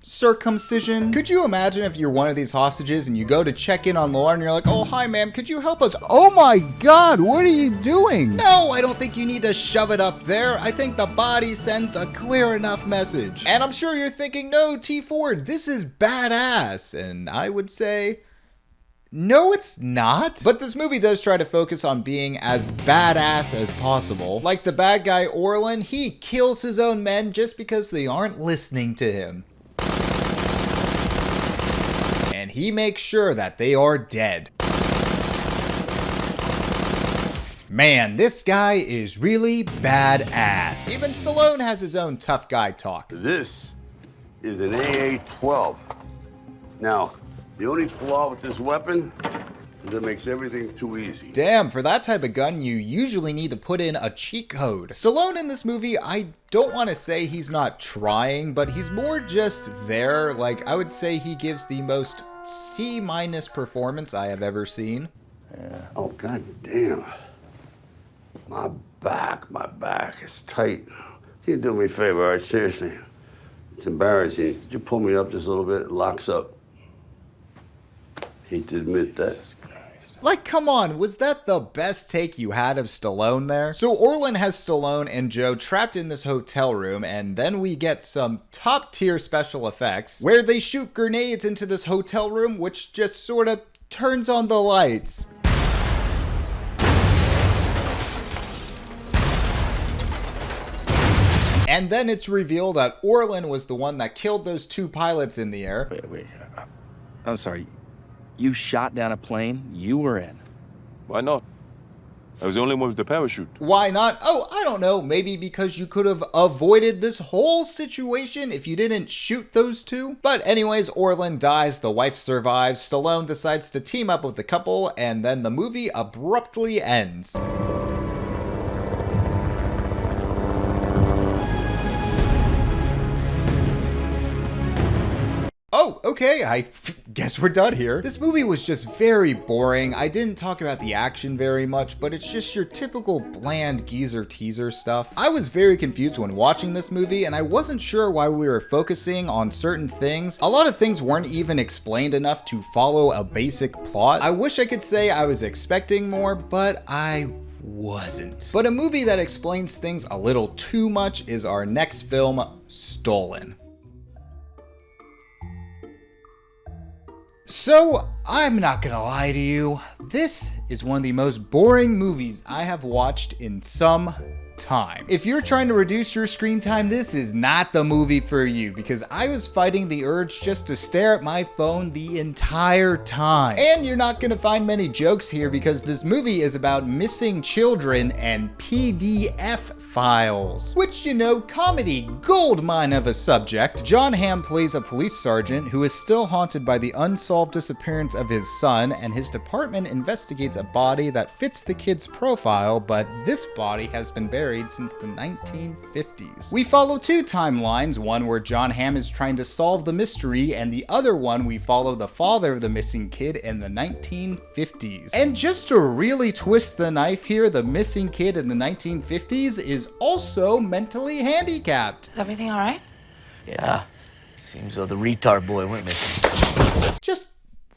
circumcision. Could you imagine if you're one of these hostages and you go to check in on Laura and you're like, oh, hi, ma'am, could you help us? Oh my God, what are you doing? No, I don't think you need to shove it up there. I think the body sends a clear enough message. And I'm sure you're thinking, no, T. Ford, this is badass. And I would say, no, it's not. But this movie does try to focus on being as badass as possible. Like the bad guy Orlin, he kills his own men just because they aren't listening to him. And he makes sure that they are dead. Man, this guy is really badass. Even Stallone has his own tough guy talk. This is an AA-12. Now, the only flaw with this weapon is it makes everything too easy. Damn, for that type of gun, you usually need to put in a cheat code. Stallone in this movie, I don't want to say he's not trying, but he's more just there. Like, I would say he gives the most C- performance I have ever seen. Yeah. Oh, God damn. My back is tight. Can you do me a favor, all right? Seriously. It's embarrassing. Could you pull me up just a little bit? It locks up. Hate to admit that. Like, come on, was that the best take you had of Stallone there? So Orlin has Stallone and Joe trapped in this hotel room, and then we get some top tier special effects where they shoot grenades into this hotel room, which just sort of turns on the lights. And then it's revealed that Orlin was the one that killed those two pilots in the air. Wait. I'm sorry. You shot down a plane you were in. Why not? I was the only one with the parachute. Why not? Oh, I don't know. Maybe because you could have avoided this whole situation if you didn't shoot those two. But anyways, Orlin dies, the wife survives, Stallone decides to team up with the couple, and then the movie abruptly ends. Oh, okay, I guess we're done here. This movie was just very boring. I didn't talk about the action very much, but it's just your typical bland geezer teaser stuff. I was very confused when watching this movie, and I wasn't sure why we were focusing on certain things. A lot of things weren't even explained enough to follow a basic plot. I wish I could say I was expecting more, but I wasn't. But a movie that explains things a little too much is our next film, Stolen. So, I'm not gonna lie to you, this is one of the most boring movies I have watched in some time. If you're trying to reduce your screen time, this is not the movie for you, because I was fighting the urge just to stare at my phone the entire time. And you're not gonna find many jokes here because this movie is about missing children and PDF files, which, you know, comedy goldmine of a subject. John Hamm plays a police sergeant who is still haunted by the unsolved disappearance of his son, and his department investigates a body that fits the kid's profile, but this body has been buried since the 1950s. We follow two timelines, one where John Hamm is trying to solve the mystery, and the other one we follow the father of the missing kid in the 1950s. And just to really twist the knife here, the missing kid in the 1950s is also mentally handicapped. Is everything all right? Yeah. Seems though the retard boy went missing. Just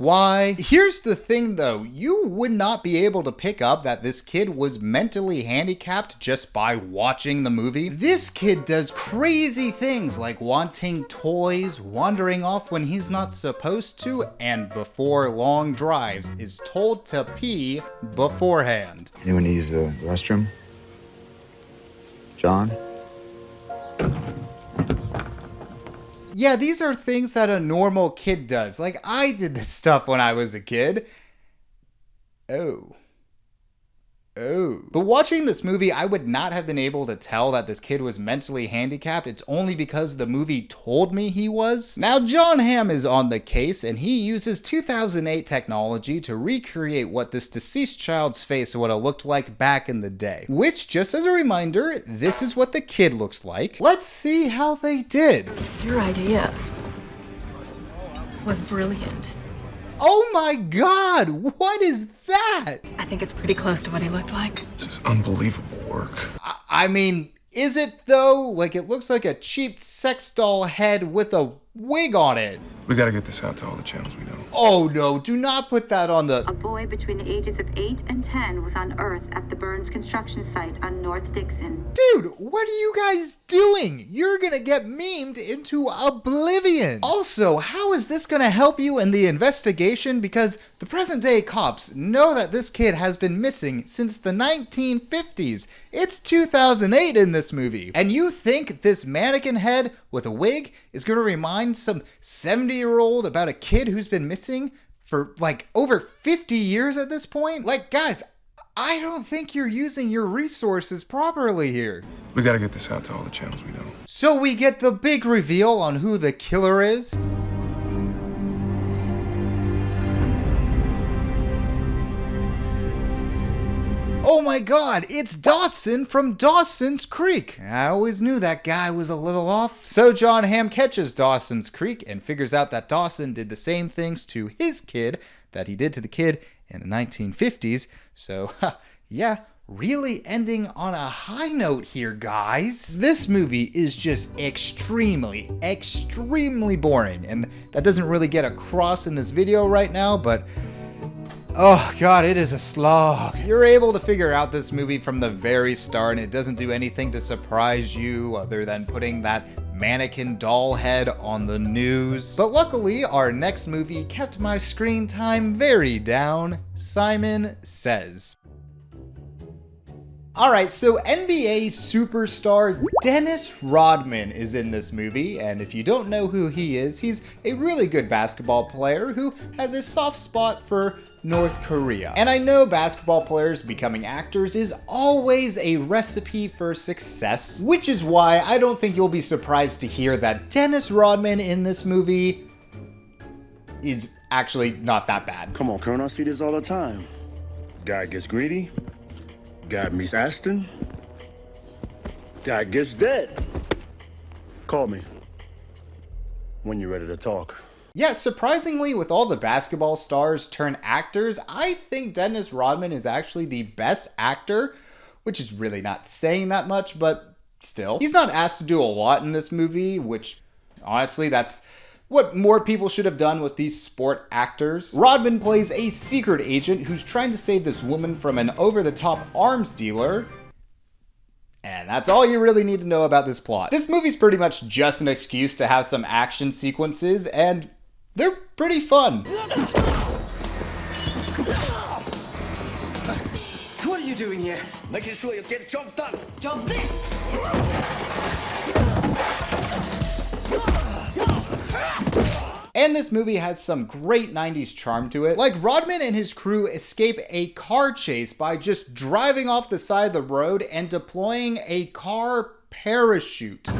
Why? Here's the thing though, you would not be able to pick up that this kid was mentally handicapped just by watching the movie. This kid does crazy things like wanting toys, wandering off when he's not supposed to, and before long drives is told to pee beforehand. Anyone use the restroom? John? Yeah, these are things that a normal kid does. Like, I did this stuff when I was a kid. Oh. But watching this movie, I would not have been able to tell that this kid was mentally handicapped. It's only because the movie told me he was. Now, Jon Hamm is on the case, and he uses 2008 technology to recreate what this deceased child's face would have looked like back in the day. Which, just as a reminder, this is what the kid looks like. Let's see how they did. Your idea was brilliant. Oh my God, what is that? I think it's pretty close to what he looked like. This is unbelievable work. I mean, is it though? Like, it looks like a cheap sex doll head with a wig on it. We gotta get this out to all the channels we know. Oh no, do not put that on the... A boy between the ages of 8 and 10 was unearthed at the Burns construction site on North Dixon. Dude, what are you guys doing? You're gonna get memed into oblivion. Also, how is this gonna help you in the investigation? Because the present day cops know that this kid has been missing since the 1950s. It's 2008 in this movie. And you think this mannequin head with a wig is gonna remind some 70-year-old about a kid who's been missing for like over 50 years at this point? Like, guys, I don't think you're using your resources properly here. We gotta get this out to all the channels we know. So we get the big reveal on who the killer is. Oh my God, it's Dawson from Dawson's Creek. I always knew that guy was a little off. So Jon Hamm catches Dawson's Creek and figures out that Dawson did the same things to his kid that he did to the kid in the 1950s. So, yeah, really ending on a high note here, guys. This movie is just extremely boring, and that doesn't really get across in this video right now, but oh God, it is a slog. You're able to figure out this movie from the very start, and it doesn't do anything to surprise you other than putting that mannequin doll head on the news. But luckily, our next movie kept my screen time very down. Simon Says. Alright, so NBA superstar Dennis Rodman is in this movie, and if you don't know who he is, he's a really good basketball player who has a soft spot for North Korea. And I know basketball players becoming actors is always a recipe for success, which is why I don't think you'll be surprised to hear that Dennis Rodman in this movie is actually not that bad. Come on, Colonel, I see this all the time. Guy gets greedy, guy meets Aston, guy gets dead. Call me when you're ready to talk. Yeah, surprisingly, with all the basketball stars turn actors, I think Dennis Rodman is actually the best actor, which is really not saying that much, but still. He's not asked to do a lot in this movie, which honestly, that's what more people should have done with these sport actors. Rodman plays a secret agent who's trying to save this woman from an over-the-top arms dealer. And that's all you really need to know about this plot. This movie's pretty much just an excuse to have some action sequences, and they're pretty fun. What are you doing here? Making sure you get job done. Job this! And this movie has some great 90s charm to it. Like, Rodman and his crew escape a car chase by just driving off the side of the road and deploying a car parachute.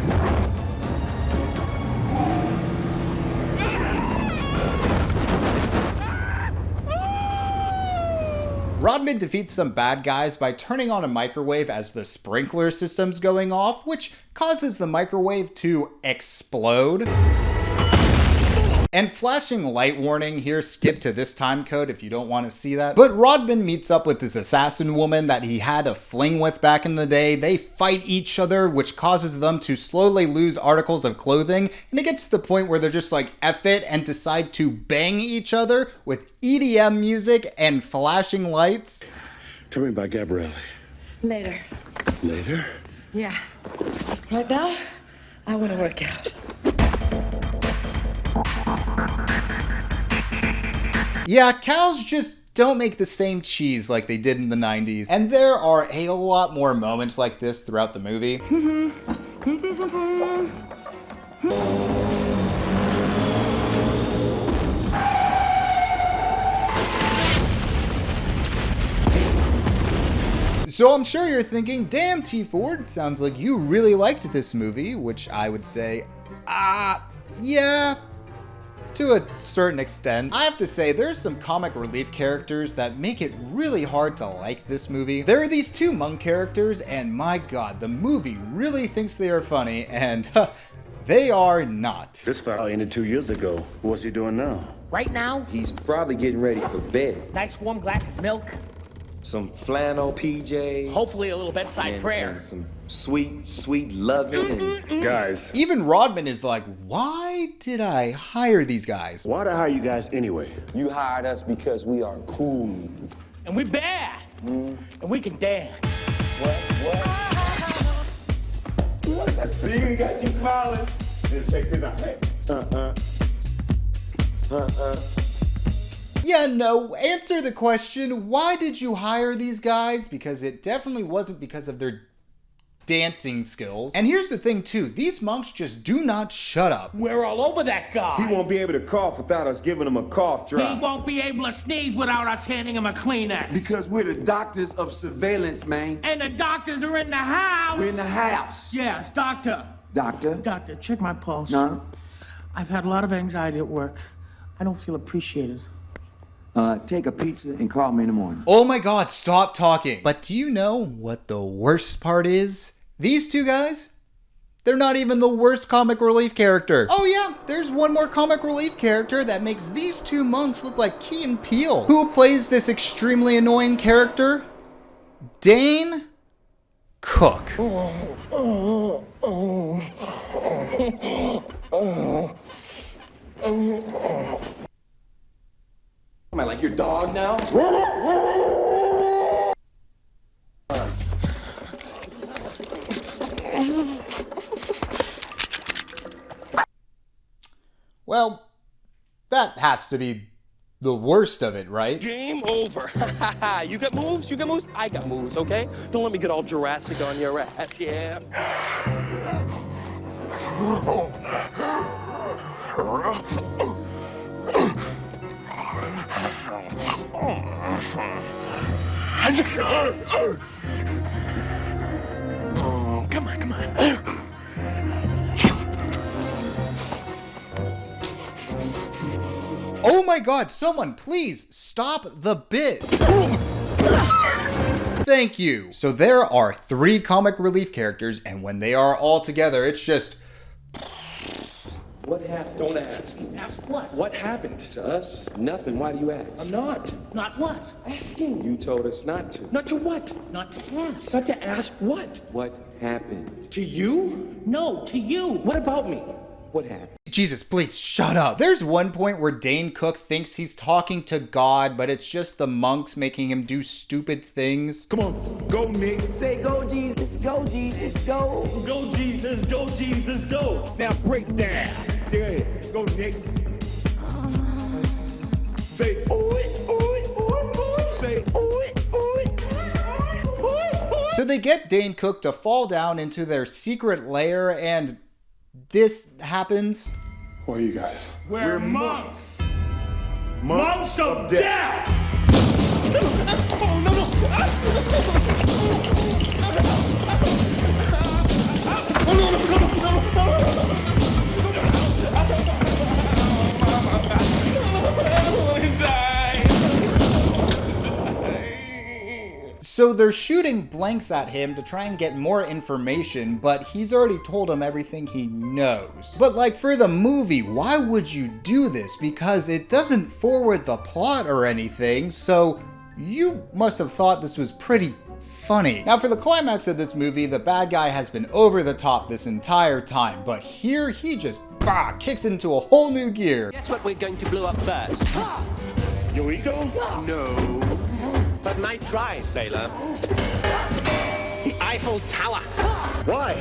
Rodman defeats some bad guys by turning on a microwave as the sprinkler system's going off, which causes the microwave to explode. And flashing light warning here, skip to this time code if you don't want to see that. But Rodman meets up with this assassin woman that he had a fling with back in the day. They fight each other, which causes them to slowly lose articles of clothing. And it gets to the point where they're just like, F it, and decide to bang each other with EDM music and flashing lights. Tell me about Gabrielle. Later. Later? Yeah. Right now, I want to work out. Yeah, cows just don't make the same cheese like they did in the 90s. And there are a lot more moments like this throughout the movie. So I'm sure you're thinking, damn T. Ford, sounds like you really liked this movie, which I would say, yeah, to a certain extent. I have to say, there's some comic relief characters that make it really hard to like this movie. There are these two monk characters, and my god, the movie really thinks they are funny, and they are not. This fella ended 2 years ago. What's he doing now? Right now, He's probably getting ready for bed. nice warm glass of milk, Some flannel PJs. hopefully a little bedside prayer. And some sweet, sweet loving. And Guys, Even Rodman is like, why did I hire these guys? why'd I hire you guys anyway? you hired us because we are cool. And we're bad. And we can dance. See, you got you smiling. Check this out. Yeah, no, answer the question, why did you hire these guys? Because it definitely wasn't because of their dancing skills. And here's the thing too, these monks just do not shut up. We're all over that guy. He won't be able to cough without us giving him a cough He drop. won't be able to sneeze without us handing him a Kleenex. Because we're the doctors of surveillance, man. And the doctors are in the house. We're in the house. Yes, doctor. Doctor? Doctor, check my pulse. No? I've had a lot of anxiety at work. I don't feel appreciated. Take a pizza and call me in the morning. Oh my god, stop talking. But do you know what the worst part is? These two guys, they're not even the worst comic relief character. Oh yeah, there's one more comic relief character that makes these two monks look like Key and Peele. Who plays this extremely annoying character? Dane Cook. Am I like your dog now? Well, that has to be the worst of it, right? Game over. You got moves, you got moves, I got moves, okay? Don't let me get all Jurassic on your ass, yeah? Come on, come on. Oh my god, someone please stop the bit. Thank you. So there are 3 comic relief characters, and when they are all together, it's just... What happened? Don't ask. Ask what? What happened? To us? Nothing. Why do you ask? I'm not. Not what? asking. You told us not to. Not to what? Not to ask. Not to ask what? What happened? To you? No, to you. What about me? What happened? Jesus, please shut up. There's one point where Dane Cook thinks he's talking to God, but it's just the monks making him do stupid things. Come on, go, Nick. Say go, Jesus, go, Jesus, go. Go, Jesus, go, Jesus, go. Now break down. Yeah, go, Nick. Say, ooh, ooh, ooh, ooh. Say, ooh, ooh, ooh. So they get Dane Cook to fall down into their secret lair, and this happens. Who are you guys? We're monks. Monks of death. So So they're shooting blanks at him to try and get more information, but he's already told them everything he knows. But like for the movie, why would you do this? Because it doesn't forward the plot or anything, so you must have thought this was pretty funny. Now for the climax of this movie, the bad guy has been over the top this entire time, but here he just kicks into a whole new gear. Guess what we're going to blow up first? Your ego? No. But nice try, sailor. The Eiffel Tower. Why?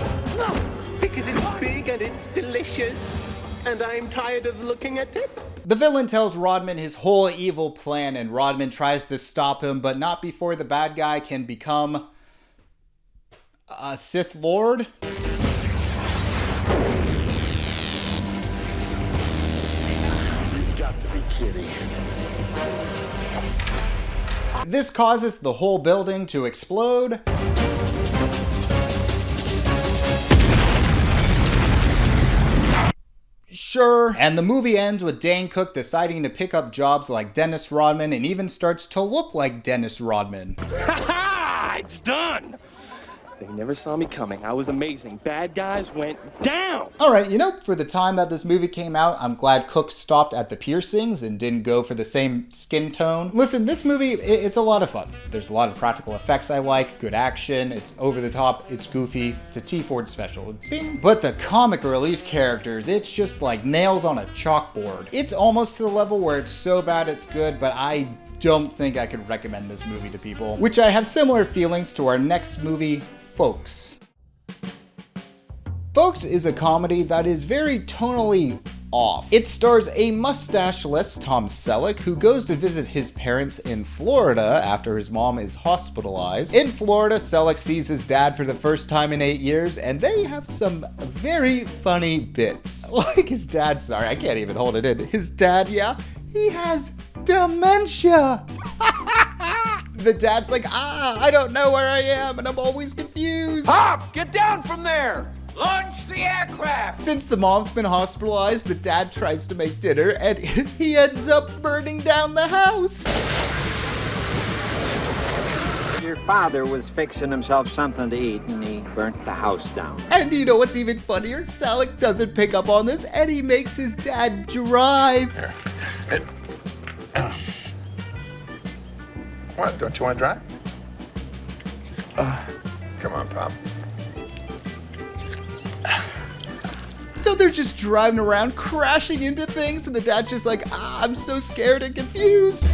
Because it's big and it's delicious. And I'm tired of looking at it. The villain tells Rodman his whole evil plan, and Rodman tries to stop him, but not before the bad guy can become a Sith Lord. You've got to be kidding. This causes the whole building to explode. Sure. And the movie ends with Dane Cook deciding to pick up jobs like Dennis Rodman and even starts to look like Dennis Rodman. Ha! It's done! They never saw me coming. I was amazing. Bad guys went down! Alright, you know, for the time that this movie came out, I'm glad Cook stopped at the piercings and didn't go for the same skin tone. Listen, this movie, it's a lot of fun. There's a lot of practical effects I like, good action, it's over the top, it's goofy, it's a T. Ford special. Bing. But the comic relief characters, it's just like nails on a chalkboard. It's almost to the level where it's so bad it's good, but I don't think I could recommend this movie to people. Which I have similar feelings to our next movie, Folks. Folks is a comedy that is very tonally off. It stars a mustache-less Tom Selleck who goes to visit his parents in Florida after his mom is hospitalized. In Florida, Selleck sees his dad for the first time in 8 years, and they have some very funny bits. Like his dad, sorry, I can't even hold it in. His dad, yeah, he has dementia. The dad's like, I don't know where I am, and I'm always confused. Hop, get down from there! Launch the aircraft! Since the mom's been hospitalized, the dad tries to make dinner, and he ends up burning down the house. Your father was fixing himself something to eat, and he burnt the house down. And you know what's even funnier? Selleck doesn't pick up on this, and he makes his dad drive. What, don't you want to drive? Come on, Pop. So they're just driving around, crashing into things, and the dad's just like, I'm so scared and confused.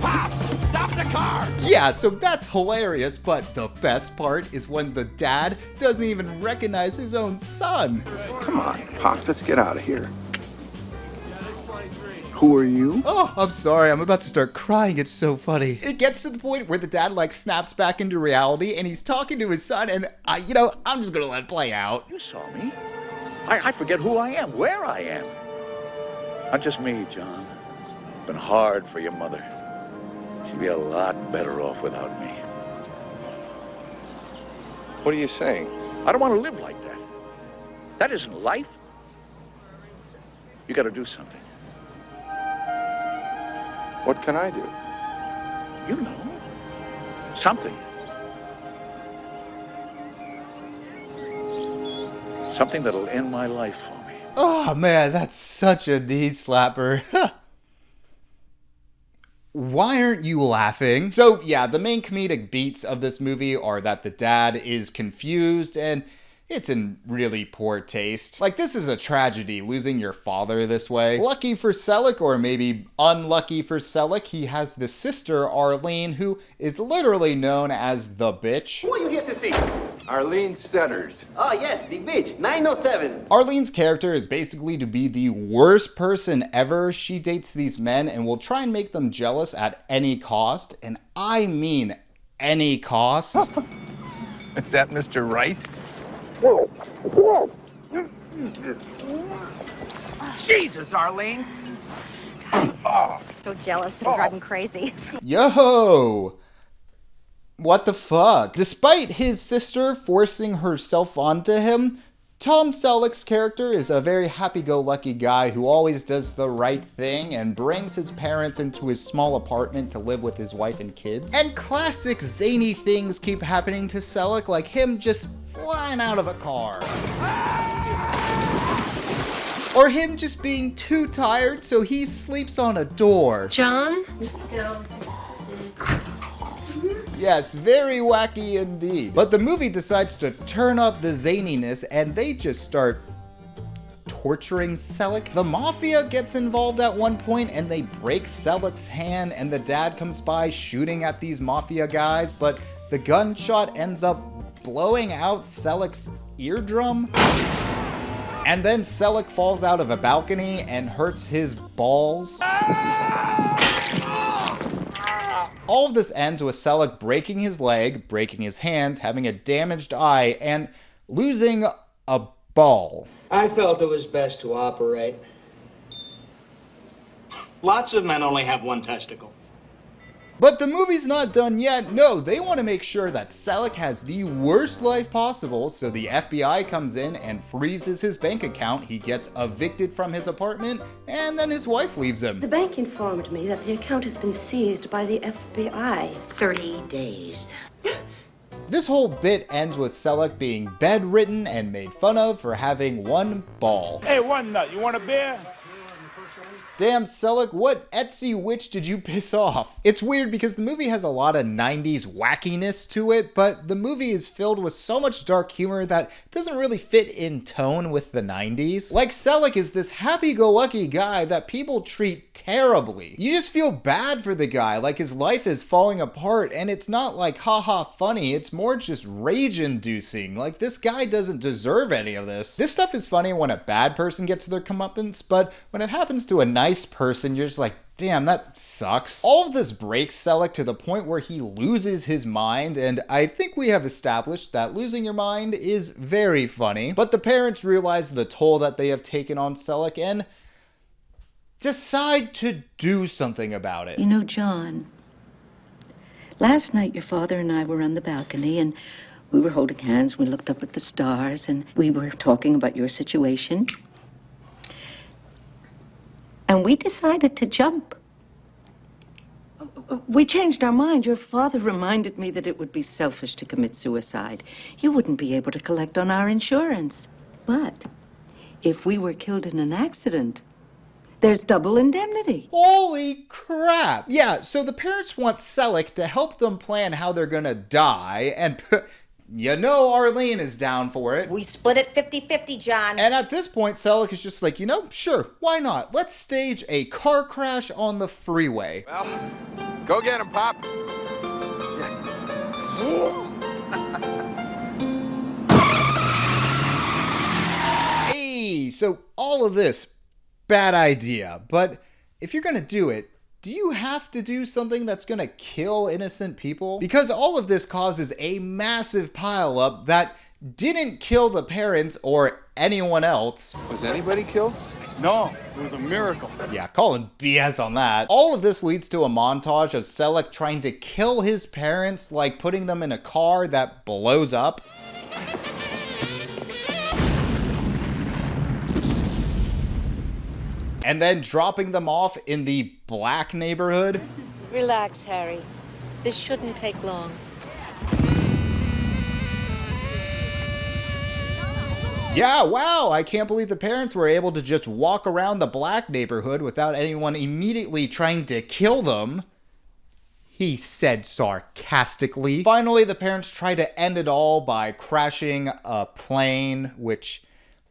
Pop! Stop the car! Yeah, so that's hilarious, but the best part is when the dad doesn't even recognize his own son. Come on, Pop, let's get out of here. Who are you? Oh, I'm sorry, I'm about to start crying, it's so funny. It gets to the point where the dad like snaps back into reality and he's talking to his son and I'm just gonna let it play out. You saw me. I forget who I am, where I am. Not just me, John. It's been hard for your mother. She'd be a lot better off without me. What are you saying? I don't want to live like that. That isn't life. You got to do something. What can I do? You know. Something. Something that'll end my life for me. Oh man, that's such a knee slapper. Why aren't you laughing? So yeah, the main comedic beats of this movie are that the dad is confused and it's in really poor taste. Like, this is a tragedy, losing your father this way. Lucky for Selleck, or maybe unlucky for Selleck, he has the sister, Arlene, who is literally known as the bitch. Who are you here to see? Arlene Setters. Oh, yes, the bitch, 907. Arlene's character is basically to be the worst person ever. She dates these men and will try and make them jealous at any cost, and I mean any cost. Is that Mr. Wright? Jesus, Arlene! So jealous and driving crazy. Yo! What the fuck? Despite his sister forcing herself onto him, Tom Selleck's character is a very happy-go-lucky guy who always does the right thing and brings his parents into his small apartment to live with his wife and kids. And classic zany things keep happening to Selleck, like him just flying out of a car. Or him just being too tired, so he sleeps on a door. John? Yes, very wacky indeed. But the movie decides to turn up the zaniness and they just start torturing Selleck. The mafia gets involved at one point and they break Selleck's hand, and the dad comes by shooting at these mafia guys, but the gunshot ends up blowing out Selleck's eardrum. And then Selleck falls out of a balcony and hurts his balls. All of this ends with Selleck breaking his leg, breaking his hand, having a damaged eye, and losing a ball. I felt it was best to operate. Lots of men only have one testicle. But the movie's not done yet. No, they want to make sure that Selleck has the worst life possible, so the FBI comes in and freezes his bank account. He gets evicted from his apartment, and then his wife leaves him. The bank informed me that the account has been seized by the FBI. 30 days. This whole bit ends with Selleck being bedridden and made fun of for having one ball. Hey, one nut, you want a beer? Damn, Selleck, what Etsy witch did you piss off? It's weird because the movie has a lot of 90s wackiness to it, but the movie is filled with so much dark humor that it doesn't really fit in tone with the 90s. Like, Selleck is this happy-go-lucky guy that people treat terribly. You just feel bad for the guy, like his life is falling apart, and it's not like haha funny, it's more just rage-inducing. Like, this guy doesn't deserve any of this. This stuff is funny when a bad person gets their comeuppance, but when it happens to a nice person, you're just like, damn, that sucks. All of this breaks Selleck to the point where he loses his mind, and I think we have established that losing your mind is very funny. But the parents realize the toll that they have taken on Selleck and decide to do something about it. You know, John, last night your father and I were on the balcony and we were holding hands. We looked up at the stars and we were talking about your situation. And we decided to jump. We changed our mind. Your father reminded me that it would be selfish to commit suicide. You wouldn't be able to collect on our insurance. But if we were killed in an accident, there's double indemnity. Holy crap! Yeah, so the parents want Selleck to help them plan how they're gonna die, and you know Arlene is down for it. We split it 50-50, John. And at this point, Selleck is just like, you know, sure, why not? Let's stage a car crash on the freeway. Well, go get him, Pop. Hey, so all of this, bad idea. But if you're gonna do it, do you have to do something that's gonna kill innocent people? Because all of this causes a massive pileup that didn't kill the parents or anyone else. Was anybody killed? No, it was a miracle. Yeah, calling BS on that. All of this leads to a montage of Selleck trying to kill his parents, like putting them in a car that blows up. And then dropping them off in the black neighborhood. Relax, Harry. This shouldn't take long. Yeah, wow, I can't believe the parents were able to just walk around the black neighborhood without anyone immediately trying to kill them. He said sarcastically. Finally, the parents try to end it all by crashing a plane, which,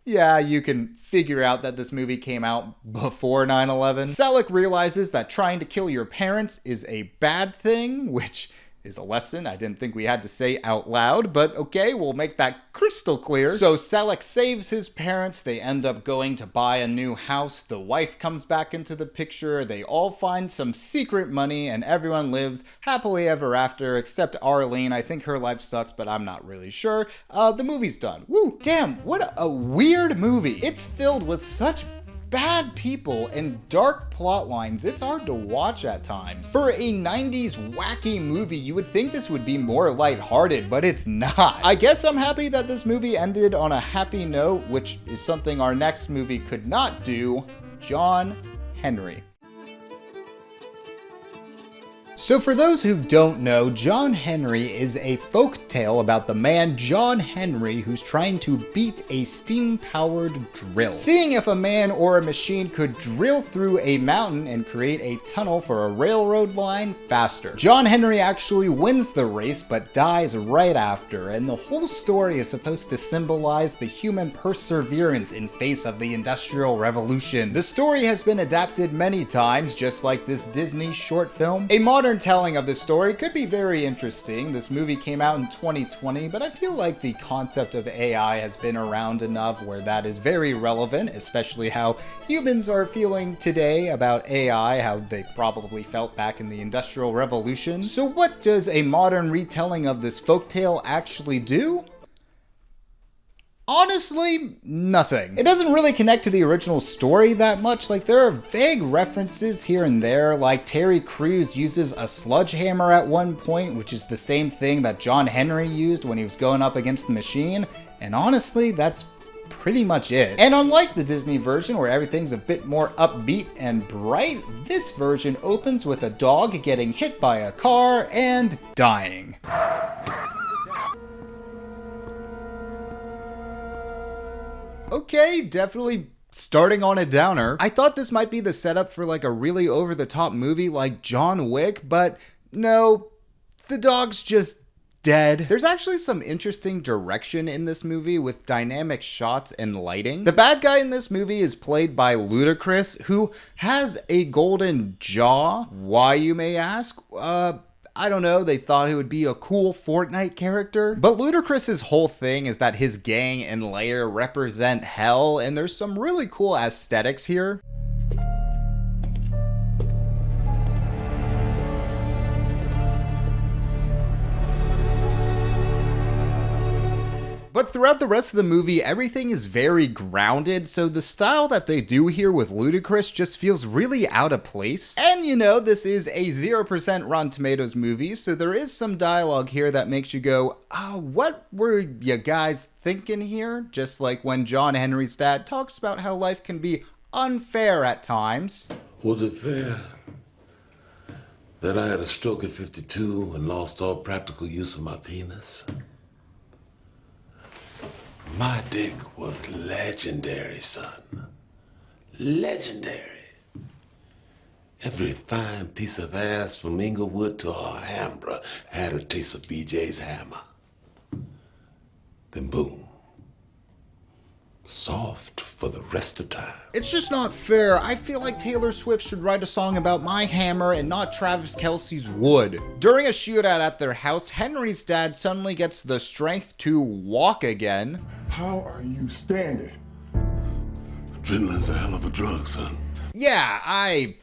yeah, you can figure out that this movie came out before 9/11. Selleck realizes that trying to kill your parents is a bad thing, which is a lesson I didn't think we had to say out loud, but okay, we'll make that crystal clear. So Selleck saves his parents, they end up going to buy a new house, the wife comes back into the picture, they all find some secret money, and everyone lives happily ever after, except Arlene. I think her life sucks, but I'm not really sure. The movie's done. Woo! Damn, what a weird movie. It's filled with such bad people and dark plot lines, it's hard to watch at times. For a 90s wacky movie, you would think this would be more lighthearted, but it's not. I guess I'm happy that this movie ended on a happy note, which is something our next movie could not do. John Henry. So for those who don't know, John Henry is a folk tale about the man John Henry who's trying to beat a steam-powered drill. Seeing if a man or a machine could drill through a mountain and create a tunnel for a railroad line faster. John Henry actually wins the race but dies right after, and the whole story is supposed to symbolize the human perseverance in face of the Industrial Revolution. The story has been adapted many times, just like this Disney short film. A modern telling of this story could be very interesting. This movie came out in 2020, but I feel like the concept of AI has been around enough where that is very relevant, especially how humans are feeling today about AI, how they probably felt back in the Industrial Revolution. So what does a modern retelling of this folktale actually do? Honestly, nothing. It doesn't really connect to the original story that much. Like, there are vague references here and there, like Terry Crews uses a sledgehammer at one point, which is the same thing that John Henry used when he was going up against the machine, and honestly, that's pretty much it. And unlike the Disney version, where everything's a bit more upbeat and bright, this version opens with a dog getting hit by a car and dying. Okay, definitely starting on a downer. I thought this might be the setup for like a really over-the-top movie like John Wick, but no, the dog's just dead. There's actually some interesting direction in this movie with dynamic shots and lighting. The bad guy in this movie is played by Ludacris, who has a golden jaw. Why, you may ask? I don't know, they thought it would be a cool Fortnite character. But Ludacris's whole thing is that his gang and lair represent hell, and there's some really cool aesthetics here. But throughout the rest of the movie, everything is very grounded, so the style that they do here with Ludacris just feels really out of place. And you know, this is a 0% Rotten Tomatoes movie, so there is some dialogue here that makes you go, oh, what were you guys thinking here? Just like when John Henry's dad talks about how life can be unfair at times. Was it fair that I had a stroke at 52 and lost all practical use of my penis? My dick was legendary, son. Legendary. Every fine piece of ass from Inglewood to Alhambra had a taste of BJ's hammer. Then boom. Soft for the rest of time. It's just not fair. I feel like Taylor Swift should write a song about my hammer and not Travis Kelce's wood. During a shootout at their house, Henry's dad suddenly gets the strength to walk again. How are you standing? Adrenaline's a hell of a drug, son. Yeah, I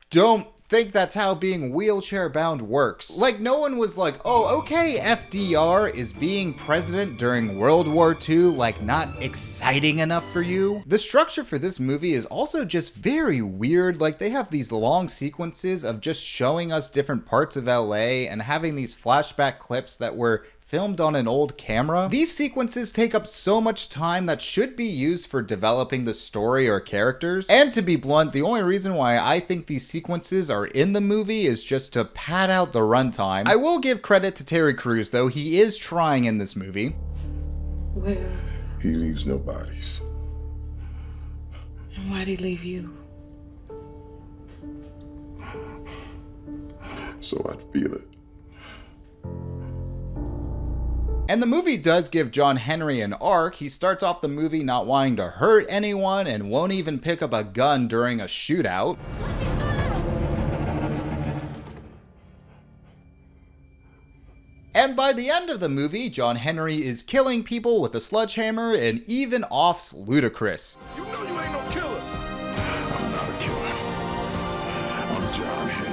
don't think that's how being wheelchair bound works. Like, no one was like, oh, okay, FDR is being president during World War II, like, not exciting enough for you. The structure for this movie is also just very weird. Like, they have these long sequences of just showing us different parts of LA and having these flashback clips that were filmed on an old camera. These sequences take up so much time that should be used for developing the story or characters. And to be blunt, the only reason why I think these sequences are in the movie is just to pad out the runtime. I will give credit to Terry Crews though, he is trying in this movie. Where? He leaves no bodies. And why'd he leave you? So I'd feel it. And the movie does give John Henry an arc. He starts off the movie not wanting to hurt anyone and won't even pick up a gun during a shootout. And by the end of the movie, John Henry is killing people with a sledgehammer and even offs Ludacris. You know you ain't no killer. I'm not a killer. I'm John Henry.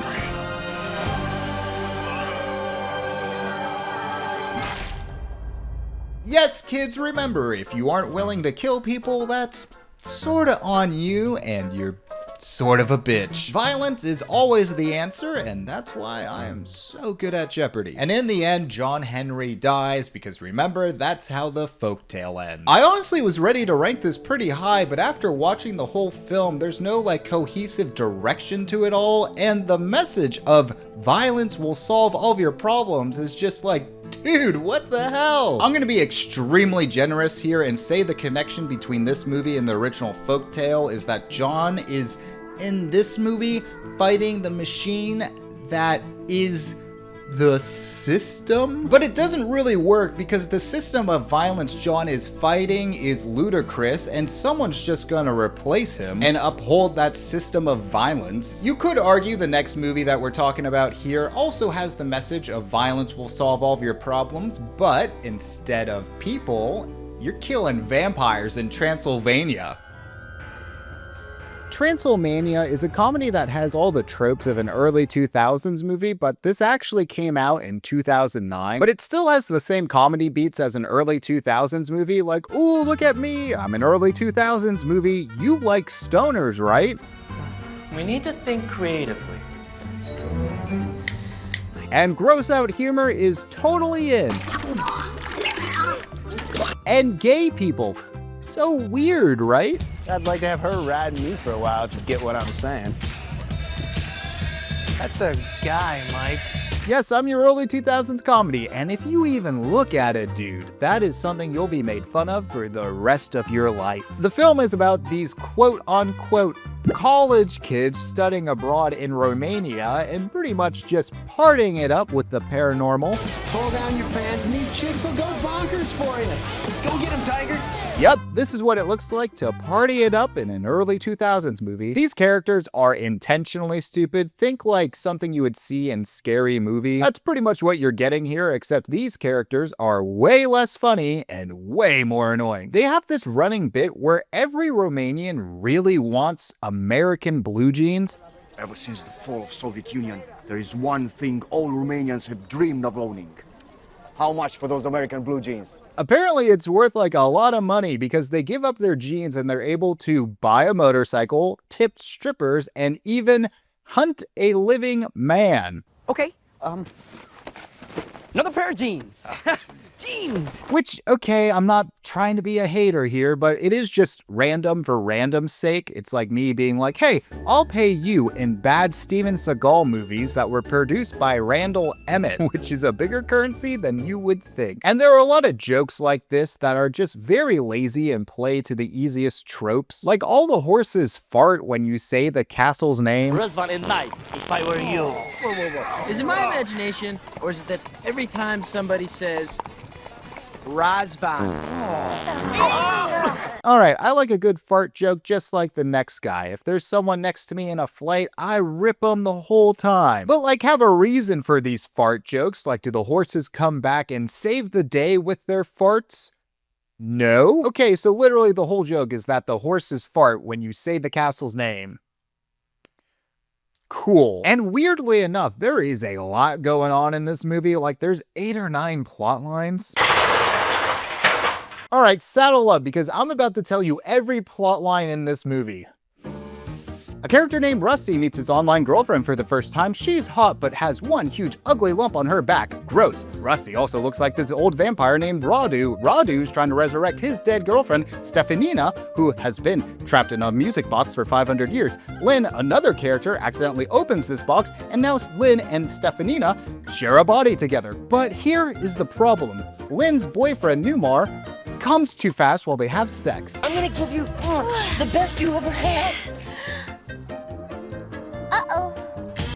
Yes, kids, remember, if you aren't willing to kill people, that's sorta on you and you're sort of a bitch. Violence is always the answer, and that's why I am so good at Jeopardy. And in the end, John Henry dies, because remember, that's how the folktale ends. I honestly was ready to rank this pretty high, but after watching the whole film, there's no like cohesive direction to it all, and the message of violence will solve all of your problems is just like, dude, what the hell? I'm gonna be extremely generous here and say the connection between this movie and the original folktale is that John is, in this movie, fighting the machine that is the system. But it doesn't really work because the system of violence John is fighting is ludicrous and someone's just gonna replace him and uphold that system of violence. You could argue the next movie that we're talking about here also has the message of violence will solve all of your problems, but instead of people, you're killing vampires in Transylvania. Transylmania is a comedy that has all the tropes of an early 2000s movie, but this actually came out in 2009. But it still has the same comedy beats as an early 2000s movie, like, ooh, look at me, I'm an early 2000s movie, you like stoners, right? We need to think creatively. And gross out humor is totally in. And gay people. So weird, right? I'd like to have her ride me for a while if you get what I'm saying. That's a guy, Mike. Yes, I'm your early 2000s comedy, and if you even look at it, dude, that is something you'll be made fun of for the rest of your life. The film is about these quote-unquote college kids studying abroad in Romania and pretty much just partying it up with the paranormal. Pull down your pants and these chicks will go bonkers for you. Go get him, Tiger. Yep, this is what it looks like to party it up in an early 2000s movie. These characters are intentionally stupid. Think like something you would see in Scary Movie. That's pretty much what you're getting here, except these characters are way less funny and way more annoying. They have this running bit where every Romanian really wants American blue jeans. Ever since the fall of Soviet Union, there is one thing all Romanians have dreamed of owning. How much for those American blue jeans? Apparently it's worth like a lot of money because they give up their jeans and they're able to buy a motorcycle, tip strippers, and even hunt a living man. Okay, another pair of jeans. Jeans! Which, okay, I'm not trying to be a hater here, but it is just random for random's sake. It's like me being like, hey, I'll pay you in bad Steven Seagal movies that were produced by Randall Emmett, which is a bigger currency than you would think. And there are a lot of jokes like this that are just very lazy and play to the easiest tropes. Like all the horses fart when you say the castle's name. Razvan at night, if I were you. Whoa. Is it my imagination, or is it that every time somebody says Razvan? Alright, I like a good fart joke just like the next guy. If there's someone next to me in a flight, I rip them the whole time. But like have a reason for these fart jokes, like do the horses come back and save the day with their farts? No? Okay, so literally the whole joke is that the horses fart when you say the castle's name. Cool. And weirdly enough, there is a lot going on in this movie. Like there's 8 or 9 plot lines. All right, saddle up because I'm about to tell you every plot line in this movie. A character named Rusty meets his online girlfriend for the first time. She's hot, but has one huge ugly lump on her back. Gross. Rusty also looks like this old vampire named Radu. Radu's trying to resurrect his dead girlfriend, Stefanina, who has been trapped in a music box for 500 years. Lynn, another character, accidentally opens this box, and now Lynn and Stefanina share a body together. But here is the problem. Lynn's boyfriend, Numar, comes too fast while they have sex. I'm gonna give you the best you ever had. Uh-oh.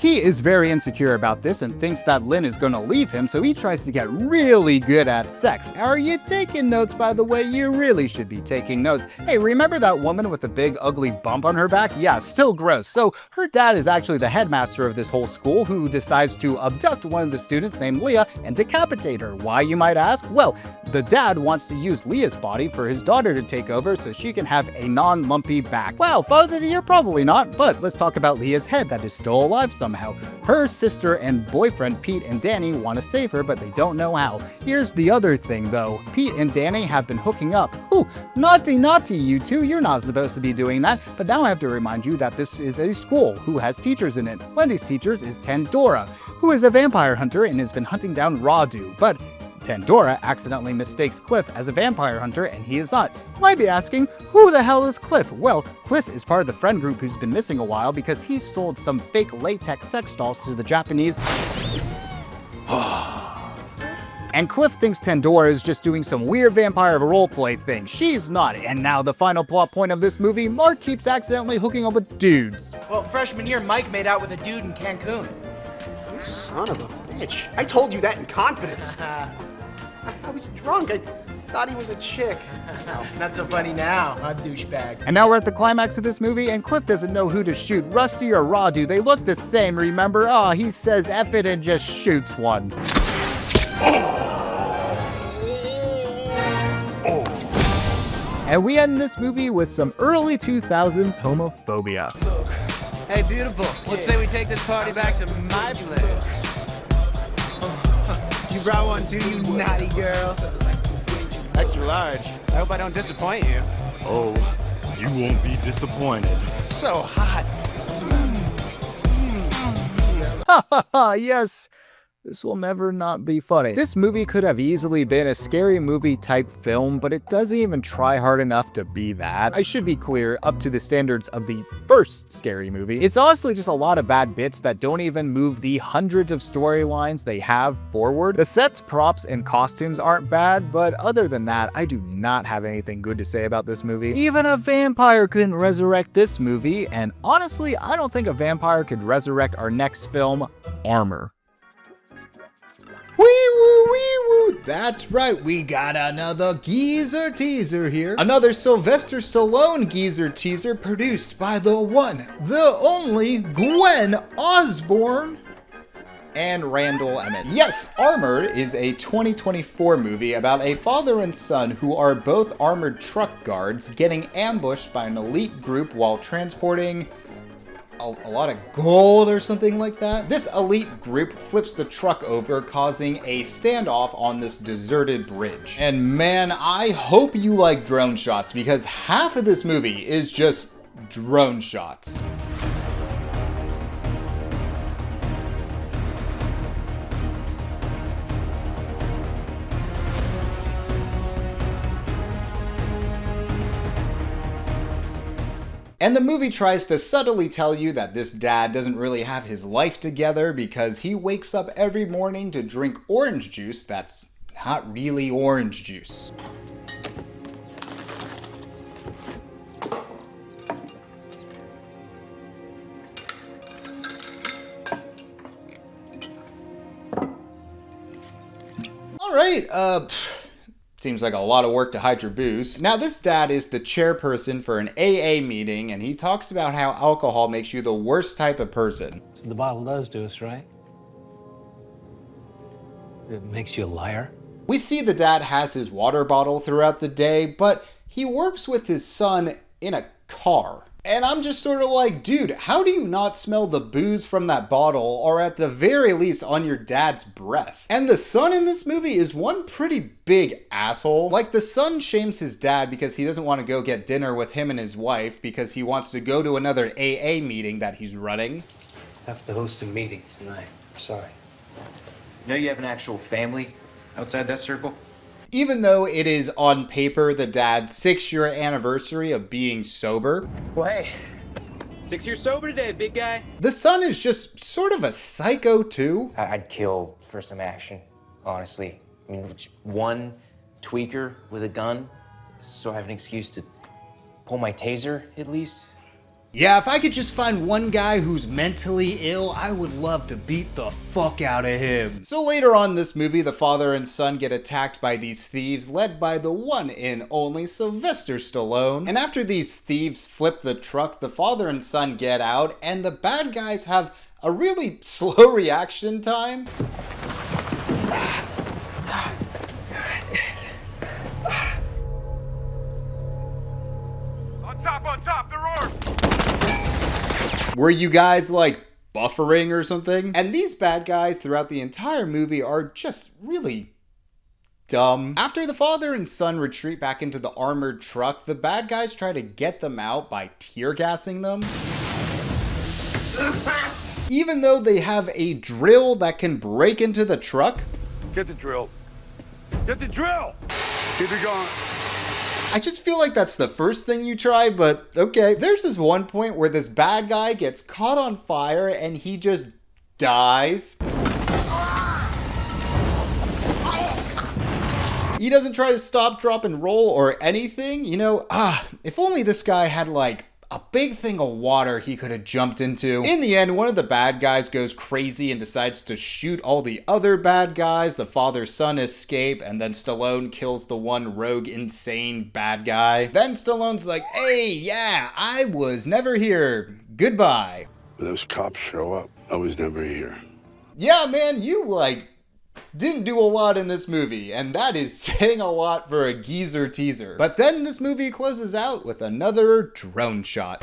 He is very insecure about this and thinks that Lynn is gonna leave him, so he tries to get really good at sex. Are you taking notes, by the way? You really should be taking notes. Hey, remember that woman with the big ugly bump on her back? Yeah, still gross. So her dad is actually the headmaster of this whole school who decides to abduct one of the students named Leah and decapitate her. Why, you might ask? Well, the dad wants to use Leah's body for his daughter to take over so she can have a non-lumpy back. Wow, father of the year? Probably not, but let's talk about Leah's head that is still alive somehow. somehow. Her sister and boyfriend Pete and Danny want to save her, but they don't know how. Here's the other thing though. Pete and Danny have been hooking up. Ooh, naughty you two, you're not supposed to be doing that. But now I have to remind you that this is a school who has teachers in it. One of these teachers is Pandora, who is a vampire hunter and has been hunting down Radu. But Pandora accidentally mistakes Cliff as a vampire hunter, and he is not. You might be asking, who the hell is Cliff? Well, Cliff is part of the friend group who's been missing a while because he sold some fake latex sex dolls to the Japanese. And Cliff thinks Pandora is just doing some weird vampire roleplay thing. She's not. And now the final plot point of this movie, Mark keeps accidentally hooking up with dudes. Well, freshman year, Mike made out with a dude in Cancun. You son of a bitch. I told you that in confidence. I was drunk. I thought he was a chick. Not so funny now, huh, douchebag? And now we're at the climax of this movie, and Cliff doesn't know who to shoot, Rusty or Radu. They look the same, remember? Oh, he says F it and just shoots one. And we end this movie with some early 2000s homophobia. Hey, beautiful. Let's say we take this party back to my place. You brought one too, you naughty girl. Extra large. I hope I don't disappoint you. Oh, you won't be disappointed. So hot. Ha ha ha, yes. This will never not be funny. This movie could have easily been a scary movie type film, but it doesn't even try hard enough to be that. I should be clear, up to the standards of the first scary movie. It's honestly just a lot of bad bits that don't even move the hundreds of storylines they have forward. The sets, props, and costumes aren't bad, but other than that, I do not have anything good to say about this movie. Even a vampire couldn't resurrect this movie, and honestly, I don't think a vampire could resurrect our next film, Armor. Wee woo, wee woo. That's right, we got another geezer teaser here. Another Sylvester Stallone geezer teaser produced by the one, the only Gwen Osborne and Randall Emmett. Yes, Armor is a 2024 movie about a father and son who are both armored truck guards getting ambushed by an elite group while transporting a lot of gold or something like that. This elite group flips the truck over, causing a standoff on this deserted bridge. And man, I hope you like drone shots, because half of this movie is just drone shots. And the movie tries to subtly tell you that this dad doesn't really have his life together because he wakes up every morning to drink orange juice that's not really orange juice. All right, seems like a lot of work to hide your booze. Now, this dad is the chairperson for an AA meeting, and he talks about how alcohol makes you the worst type of person. The bottle does do us, right? It makes you a liar. We see the dad has his water bottle throughout the day, but he works with his son in a car. And I'm just sort of like, dude, how do you not smell the booze from that bottle, or at the very least on your dad's breath? And the son in this movie is one pretty big asshole. Like, the son shames his dad because he doesn't want to go get dinner with him and his wife because he wants to go to another AA meeting that he's running. I have to host a meeting tonight. Sorry. You know you have an actual family outside that circle? Even though it is on paper the dad's 6-year anniversary of being sober. Well, hey, 6 years sober today, big guy. The son is just sort of a psycho too. I'd kill for some action, honestly. I mean, one tweaker with a gun, so I have an excuse to pull my taser, at least. Yeah, if I could just find one guy who's mentally ill, I would love to beat the fuck out of him. So later on in this movie, the father and son get attacked by these thieves led by the one and only Sylvester Stallone. And after these thieves flip the truck, the father and son get out, and the bad guys have a really slow reaction time. On top, they're armed! Were you guys like buffering or something. And these bad guys throughout the entire movie are just really dumb. After the father and son retreat back into the armored truck, the bad guys try to get them out by tear gassing them. Even though they have a drill that can break into the truck. Get the drill. Get the drill! Keep it going. I just feel like that's the first thing you try, but okay. There's this one point where this bad guy gets caught on fire and he just dies. He doesn't try to stop, drop, and roll or anything. You know, if only this guy had like a big thing of water he could have jumped into. In the end, one of the bad guys goes crazy and decides to shoot all the other bad guys. The father son escape, and then Stallone kills the one rogue, insane bad guy. Then Stallone's like, hey, yeah, I was never here. Goodbye. Those cops show up. I was never here. Yeah, man, you like didn't do a lot in this movie, and that is saying a lot for a geezer teaser. But then this movie closes out with another drone shot.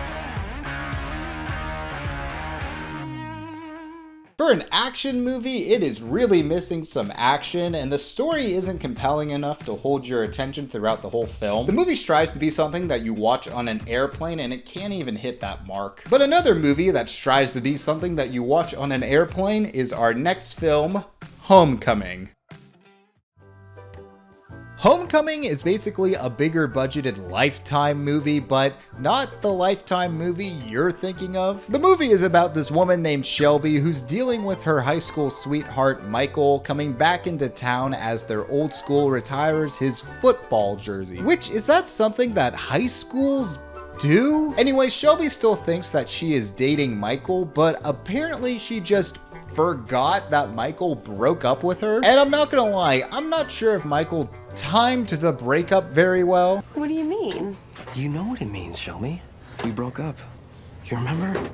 For an action movie, it is really missing some action, and the story isn't compelling enough to hold your attention throughout the whole film. The movie strives to be something that you watch on an airplane, and it can't even hit that mark. But another movie that strives to be something that you watch on an airplane is our next film, Homecoming. Homecoming is basically a bigger budgeted Lifetime movie, but not the Lifetime movie you're thinking of. The movie is about this woman named Shelby who's dealing with her high school sweetheart Michael coming back into town as their old school retires his football jersey. Which, is that something that high schools do? Anyway, Shelby still thinks that she is dating Michael, but apparently she just forgot that Michael broke up with her. And I'm not gonna lie, I'm not sure if Michael timed the breakup very well. What do you mean? You know what it means, Shelby. We broke up. You remember?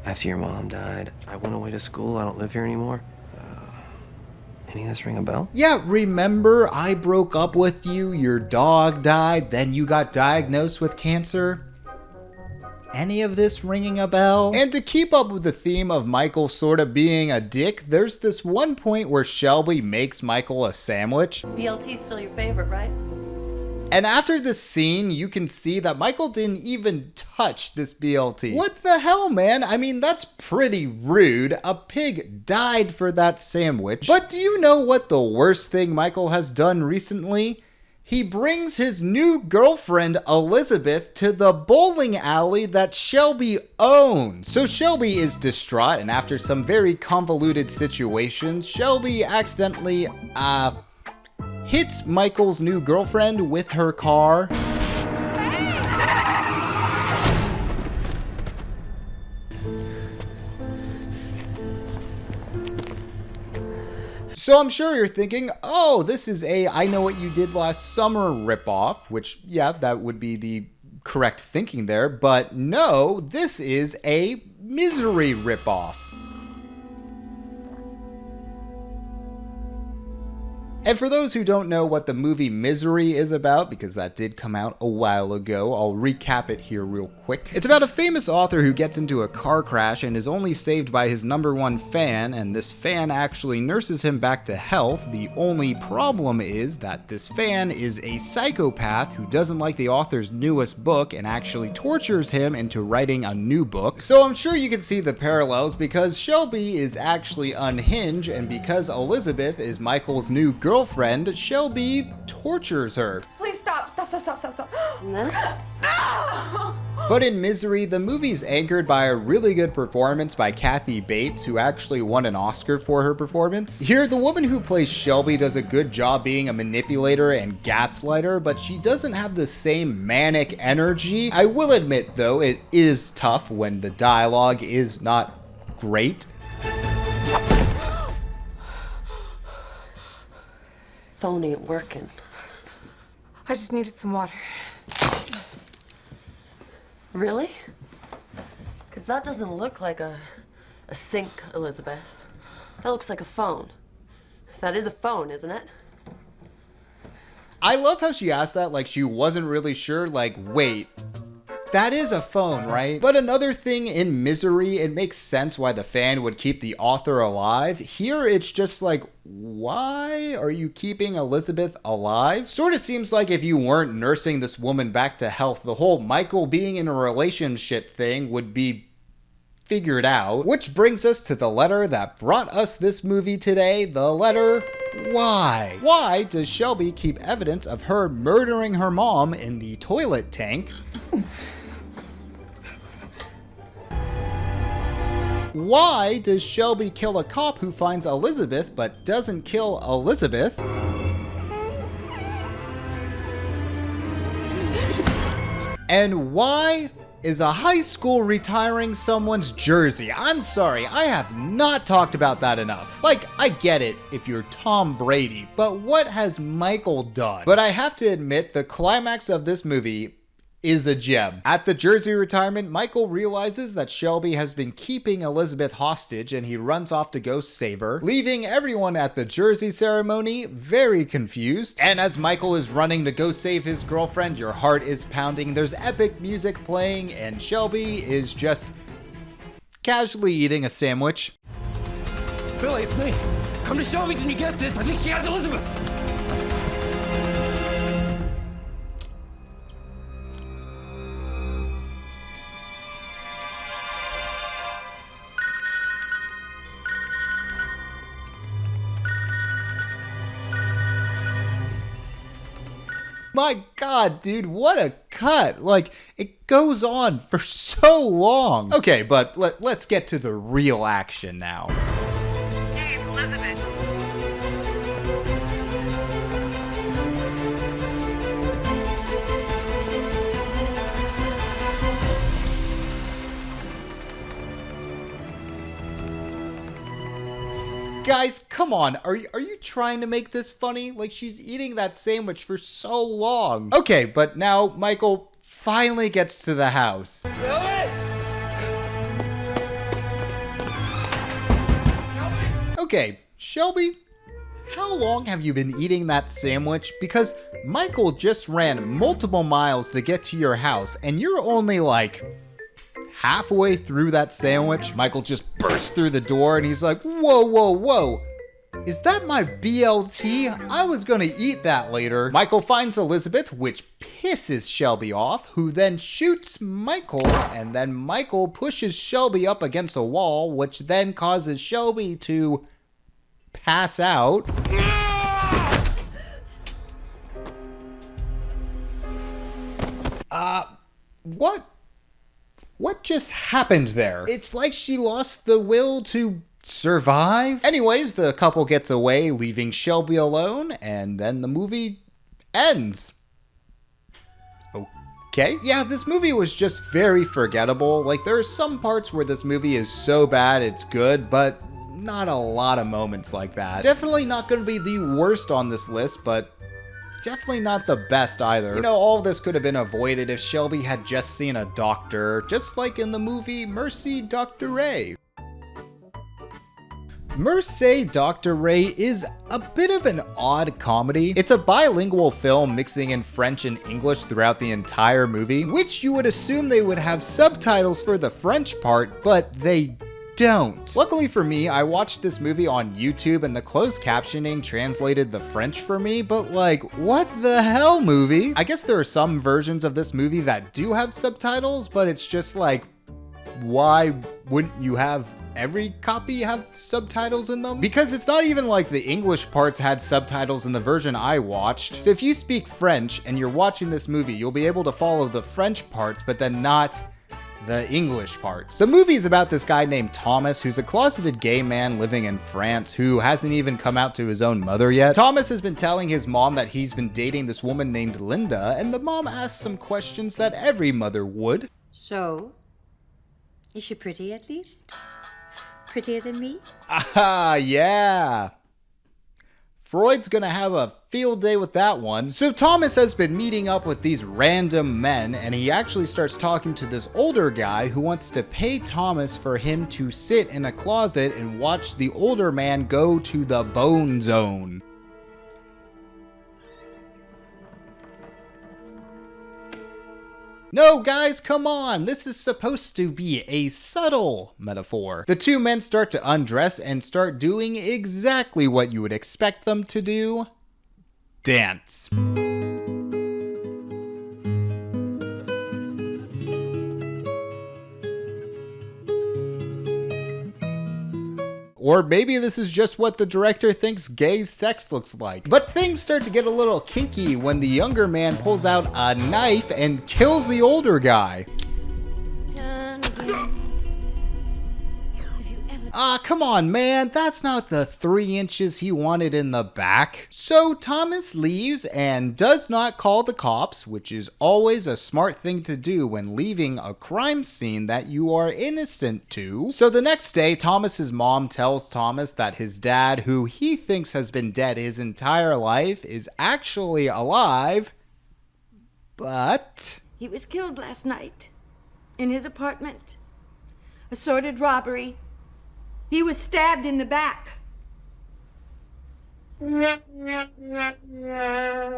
After your mom died, I went away to school. I don't live here anymore. Any of this ring a bell? Yeah, remember I broke up with you, your dog died, then you got diagnosed with cancer? Any of this ringing a bell? And to keep up with the theme of Michael sort of being a dick, there's this one point where Shelby makes Michael a sandwich. BLT's still your favorite, right? And after this scene, you can see that Michael didn't even touch this BLT. What the hell, man? I mean, that's pretty rude. A pig died for that sandwich. But do you know what the worst thing Michael has done recently? He brings his new girlfriend, Elizabeth, to the bowling alley that Shelby owns. So Shelby is distraught, and after some very convoluted situations, Shelby accidentally, hits Michael's new girlfriend with her car. So I'm sure you're thinking, oh, this is a I Know What You Did Last Summer ripoff, which, yeah, that would be the correct thinking there. But no, this is a Misery ripoff. And for those who don't know what the movie Misery is about, because that did come out a while ago, I'll recap it here real quick. It's about a famous author who gets into a car crash and is only saved by his #1 fan, and this fan actually nurses him back to health. The only problem is that this fan is a psychopath who doesn't like the author's newest book and actually tortures him into writing a new book. So I'm sure you can see the parallels, because Shelby is actually unhinged, and because Elizabeth is Michael's new girlfriend, Shelby tortures her. Please stop. But in Misery, the movie's anchored by a really good performance by Kathy Bates, who actually won an Oscar for her performance. Here, the woman who plays Shelby does a good job being a manipulator and gaslighter, but she doesn't have the same manic energy. I will admit, though, it is tough when the dialogue is not great. Phone ain't working. I just needed some water. Really? Because that doesn't look like a sink, Elizabeth. That looks like a phone. That is a phone, isn't it? I love how she asked that like she wasn't really sure, like, wait, That is a phone, right? But another thing in Misery, it makes sense why the fan would keep the author alive. Here, it's just like, why are you keeping Elizabeth alive? Sort of seems like if you weren't nursing this woman back to health, the whole Michael being in a relationship thing would be figured out. Which brings us to the letter that brought us this movie today, the letter Y. Why does Shelby keep evidence of her murdering her mom in the toilet tank? Why does Shelby kill a cop who finds Elizabeth but doesn't kill Elizabeth? And why is a high school retiring someone's jersey? I'm sorry, I have not talked about that enough. Like, I get it if you're Tom Brady, but what has Michael done? But I have to admit, the climax of this movie is a gem. At the jersey retirement, Michael realizes that Shelby has been keeping Elizabeth hostage and he runs off to go save her, leaving everyone at the jersey ceremony very confused. And as Michael is running to go save his girlfriend, your heart is pounding, there's epic music playing, and Shelby is just casually eating a sandwich. Billy, it's me. Come to Shelby's when you get this. I think she has Elizabeth. My God, dude, what a cut. Like, it goes on for so long. Okay, but let's get to the real action now. Hey, it's Elizabeth. Guys, come on. Are you trying to make this funny? Like, she's eating that sandwich for so long. Okay, but now Michael finally gets to the house. Okay, Shelby, how long have you been eating that sandwich? Because Michael just ran multiple miles to get to your house, and you're only like halfway through that sandwich. Michael just bursts through the door and he's like, whoa, whoa, whoa. Is that my BLT? I was gonna eat that later. Michael finds Elizabeth, which pisses Shelby off, who then shoots Michael, and then Michael pushes Shelby up against a wall, which then causes Shelby to pass out. What just happened there? It's like she lost the will to survive. Anyways, the couple gets away, leaving Shelby alone, and then the movie ends. Okay. Yeah, this movie was just very forgettable. Like, there are some parts where this movie is so bad it's good, but not a lot of moments like that. Definitely not going to be the worst on this list, but definitely not the best either. You know, all of this could have been avoided if Shelby had just seen a doctor, just like in the movie Merci Doctor Rey. Merci Doctor Rey is a bit of an odd comedy. It's a bilingual film mixing in French and English throughout the entire movie, which you would assume they would have subtitles for the French part, but they don't. Luckily for me, I watched this movie on YouTube and the closed captioning translated the French for me, but like, what the hell, movie? I guess there are some versions of this movie that do have subtitles, but it's just like, why wouldn't you have every copy have subtitles in them? Because it's not even like the English parts had subtitles in the version I watched. So if you speak French and you're watching this movie, you'll be able to follow the French parts, but then not the English parts. The movie is about this guy named Thomas, who's a closeted gay man living in France who hasn't even come out to his own mother yet. Thomas has been telling his mom that he's been dating this woman named Linda, and the mom asks some questions that every mother would. So, is she pretty at least? Prettier than me? Ah, yeah. Freud's gonna have a field day with that one. So Thomas has been meeting up with these random men, and he actually starts talking to this older guy who wants to pay Thomas for him to sit in a closet and watch the older man go to the bone zone. No, guys, come on. This is supposed to be a subtle metaphor. The two men start to undress and start doing exactly what you would expect them to do. Dance. Or maybe this is just what the director thinks gay sex looks like. But things start to get a little kinky when the younger man pulls out a knife and kills the older guy. Ah, come on, man. That's not the 3 inches he wanted in the back. So Thomas leaves and does not call the cops, which is always a smart thing to do when leaving a crime scene that you are innocent to. So the next day, Thomas's mom tells Thomas that his dad, who he thinks has been dead his entire life, is actually alive, but... He was killed last night in his apartment. A sordid robbery. He was stabbed in the back.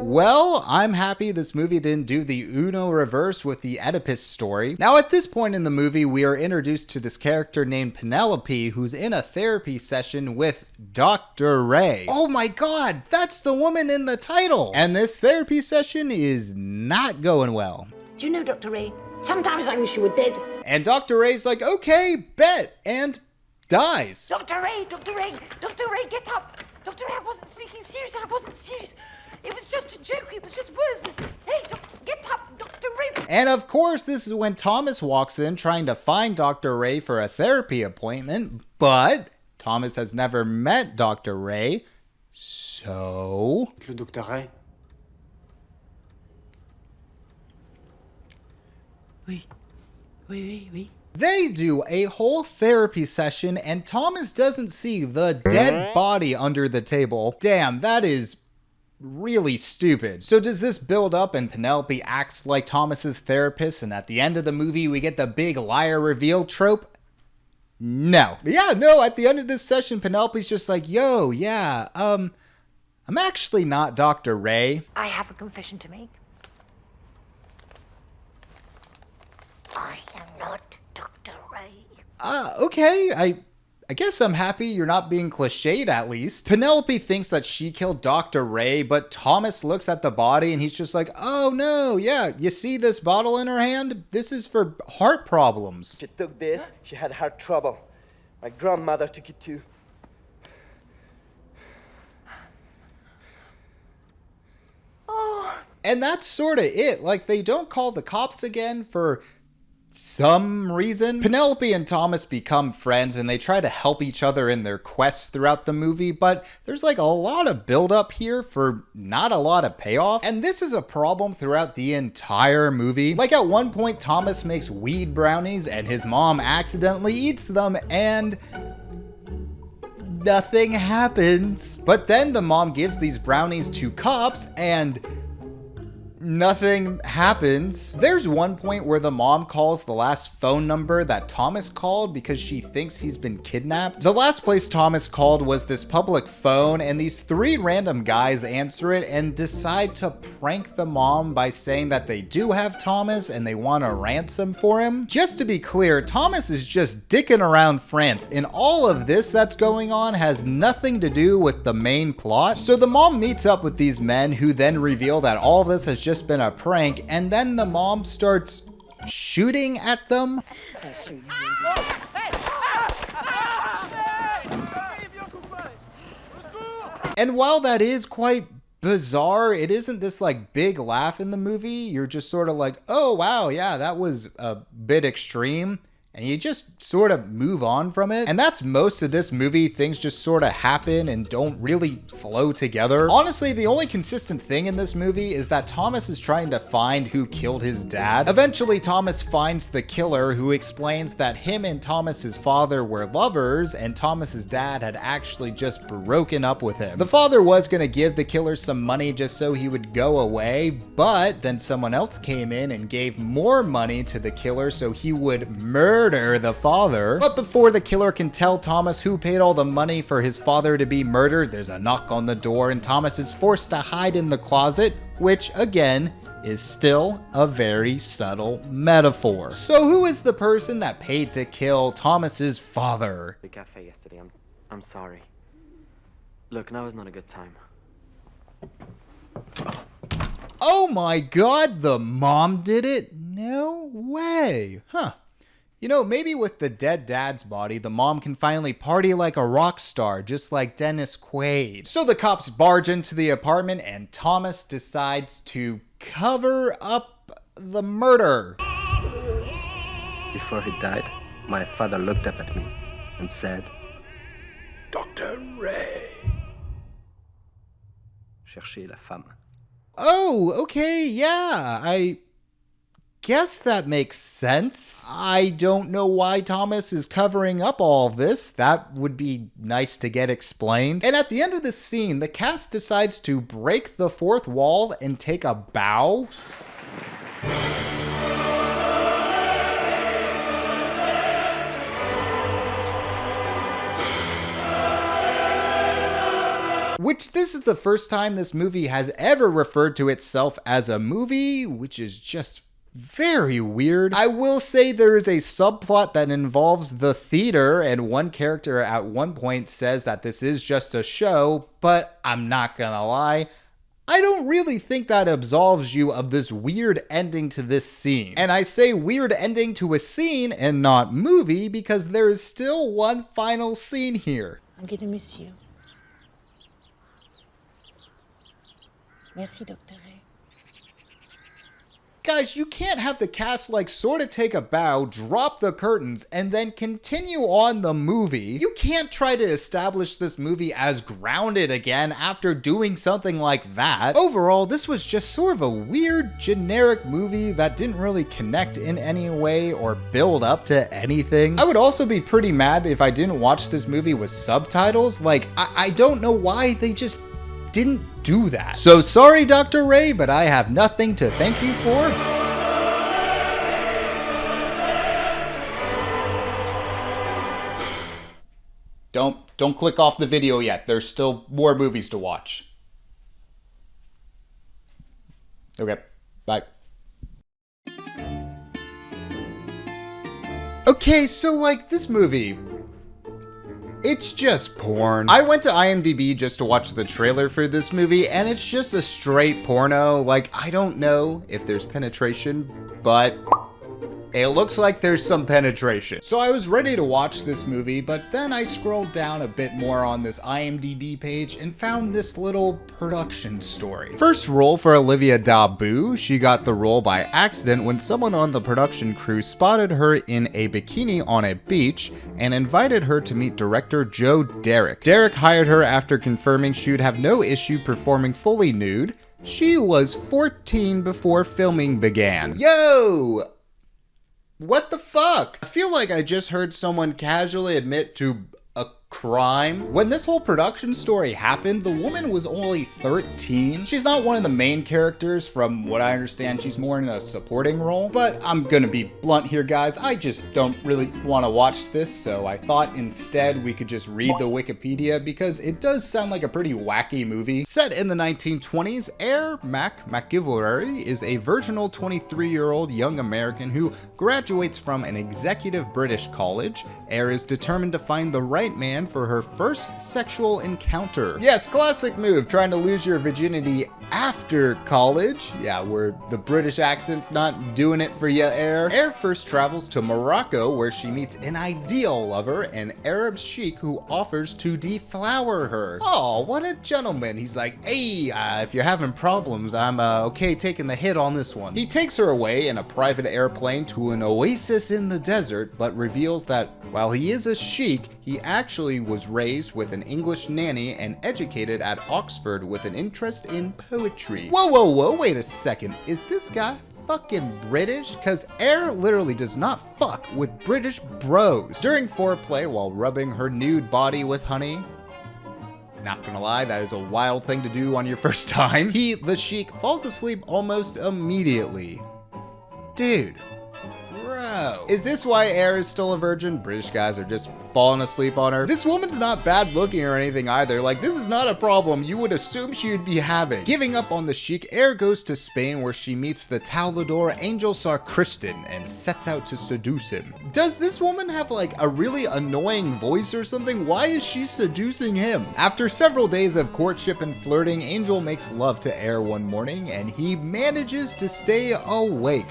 Well, I'm happy this movie didn't do the Uno reverse with the Oedipus story. Now, at this point in the movie, we are introduced to this character named Penelope, who's in a therapy session with Dr. Rey. Oh my god, that's the woman in the title! And this therapy session is not going well. Do you know, Dr. Rey, sometimes I wish you were dead. And Dr. Rey's like, okay, bet, and dies. Dr. Rey, Dr. Rey, Dr. Rey, get up. Dr. Rey, I wasn't speaking serious. I wasn't serious. It was just a joke. It was just words. But hey, get up, Dr. Rey. And of course, this is when Thomas walks in trying to find Dr. Rey for a therapy appointment, but Thomas has never met Dr. Rey, so... Le Dr. Rey? Oui. Oui, oui, oui. They do a whole therapy session and Thomas doesn't see the dead body under the table. Damn, that is really stupid. So does this build up and Penelope acts like Thomas's therapist and at the end of the movie we get the big liar reveal trope? No. Yeah, no, at the end of this session Penelope's just like, yo, yeah, I'm actually not Dr. Rey. I have a confession to make. I am not Dr. Rey. Okay, I guess I'm happy you're not being cliched at least. Penelope thinks that she killed Dr. Rey, but Thomas looks at the body and he's just like, oh no, yeah, you see this bottle in her hand? This is for heart problems. She took this, she had heart trouble. My grandmother took it too. And that's sort of it. Like, they don't call the cops again for some reason. Penelope and Thomas become friends and they try to help each other in their quests throughout the movie, but there's like a lot of buildup here for not a lot of payoff. And this is a problem throughout the entire movie. Like at one point, Thomas makes weed brownies and his mom accidentally eats them and nothing happens. But then the mom gives these brownies to cops and nothing happens. There's one point where the mom calls the last phone number that Thomas called because she thinks he's been kidnapped. The last place Thomas called was this public phone, and these 3 random guys answer it and decide to prank the mom by saying that they do have Thomas and they want a ransom for him. Just to be clear, Thomas is just dicking around France, and all of this that's going on has nothing to do with the main plot. So the mom meets up with these men who then reveal that all of this has just been a prank, and then the mom starts shooting at them. And while that is quite bizarre, it isn't this like big laugh in the movie. You're just sort of like, oh wow, yeah, that was a bit extreme. And you just sort of move on from it. And that's most of this movie. Things just sort of happen and don't really flow together. Honestly, the only consistent thing in this movie is that Thomas is trying to find who killed his dad. Eventually, Thomas finds the killer, who explains that him and Thomas's father were lovers and Thomas's dad had actually just broken up with him. The father was gonna give the killer some money just so he would go away, but then someone else came in and gave more money to the killer so he would murder the father. But before the killer can tell Thomas who paid all the money for his father to be murdered, there's a knock on the door and Thomas is forced to hide in the closet, which again is still a very subtle metaphor. So who is the person that paid to kill Thomas's father? The cafe yesterday. I'm sorry. Look, now is not a good time. Oh my god, the mom did it? No way. Huh. You know, maybe with the dead dad's body, the mom can finally party like a rock star, just like Dennis Quaid. So the cops barge into the apartment and Thomas decides to cover up the murder. Before he died, my father looked up at me and said, Dr. Rey. Cherchez la femme. Oh, okay, yeah, I guess that makes sense. I don't know why Thomas is covering up all of this. That would be nice to get explained. And at the end of this scene, the cast decides to break the fourth wall and take a bow. Which this is the first time this movie has ever referred to itself as a movie, which is just very weird. I will say there is a subplot that involves the theater, and one character at one point says that this is just a show, but I'm not gonna lie, I don't really think that absolves you of this weird ending to this scene. And I say weird ending to a scene and not movie because there is still one final scene here. I'm going to miss you. Merci Doctor Rey. Guys, you can't have the cast like sort of take a bow, drop the curtains, and then continue on the movie. You can't try to establish this movie as grounded again after doing something like that. Overall, this was just sort of a weird, generic movie that didn't really connect in any way or build up to anything. I would also be pretty mad if I didn't watch this movie with subtitles. Like, I don't know why they just didn't do that. So sorry, Dr. Rey, but I have nothing to thank you for. Don't click off the video yet. There's still more movies to watch. Okay, bye. Okay, so like this movie, it's just porn. I went to IMDb just to watch the trailer for this movie, and it's just a straight porno. Like, I don't know if there's penetration, but it looks like there's some penetration. So I was ready to watch this movie, but then I scrolled down a bit more on this IMDb page and found this little production story. First role for Olivia Dabu. She got the role by accident when someone on the production crew spotted her in a bikini on a beach and invited her to meet director Joe Derrick. Derrick hired her after confirming she would have no issue performing fully nude. She was 14 before filming began. Yo! What the fuck? I feel like I just heard someone casually admit to a crime. When this whole production story happened, the woman was only 13. She's not one of the main characters. From what I understand, she's more in a supporting role. But I'm gonna be blunt here, guys. I just don't really want to watch this, so I thought instead we could just read the Wikipedia because it does sound like a pretty wacky movie. Set in the 1920s, Eyre McGillivray is a virginal 23-year-old young American who graduates from an executive British college. Eyre is determined to find the right man for her first sexual encounter. Yes, classic move, trying to lose your virginity after college. Yeah, where the British accent's not doing it for you, Eyre. Eyre first travels to Morocco, where she meets an ideal lover, an Arab sheik who offers to deflower her. Oh, what a gentleman. He's like, hey, if you're having problems, I'm okay taking the hit on this one. He takes her away in a private airplane to an oasis in the desert, but reveals that while he is a sheik, he actually was raised with an English nanny and educated at Oxford with an interest in poetry. Whoa, wait a second. Is this guy fucking British? Cause Eyre literally does not fuck with British bros. During foreplay while rubbing her nude body with honey, not gonna lie, that is a wild thing to do on your first time, he, the sheik, falls asleep almost immediately. Dude. Bro. no. Is this why Air is still a virgin? British guys are just falling asleep on her. This woman's not bad looking or anything either. Like, this is not a problem you would assume she would be having. Giving up on the Sheik, Air goes to Spain where she meets the Taulador Angel Sacristan and sets out to seduce him. Does this woman have like a really annoying voice or something? Why is she seducing him? After several days of courtship and flirting, Angel makes love to Air one morning and he manages to stay awake.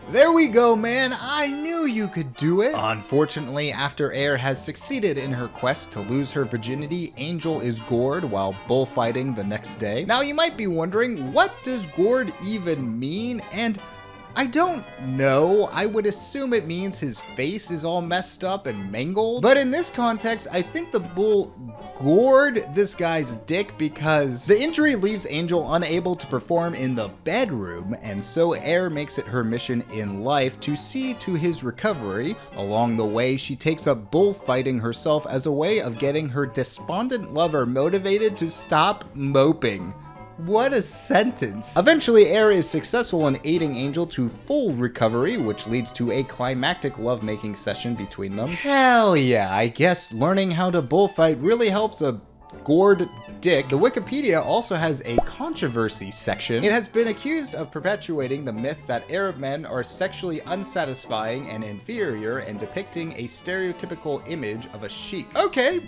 There we go, man. I knew you could do it. Unfortunately, after Air has succeeded in her quest to lose her virginity, Angel is gored while bullfighting the next day. Now, you might be wondering, what does gored even mean? And I don't know. I would assume it means his face is all messed up and mangled. But in this context, I think the bull gored this guy's dick because the injury leaves Angel unable to perform in the bedroom, and so Air makes it her mission in life to see to his recovery. Along the way, she takes up bullfighting herself as a way of getting her despondent lover motivated to stop moping. What a sentence. Eventually, Air is successful in aiding Angel to full recovery, which leads to a climactic lovemaking session between them. Hell yeah, I guess learning how to bullfight really helps a gored dick. The Wikipedia also has a controversy section. It has been accused of perpetuating the myth that Arab men are sexually unsatisfying and inferior and depicting a stereotypical image of a sheik. Okay,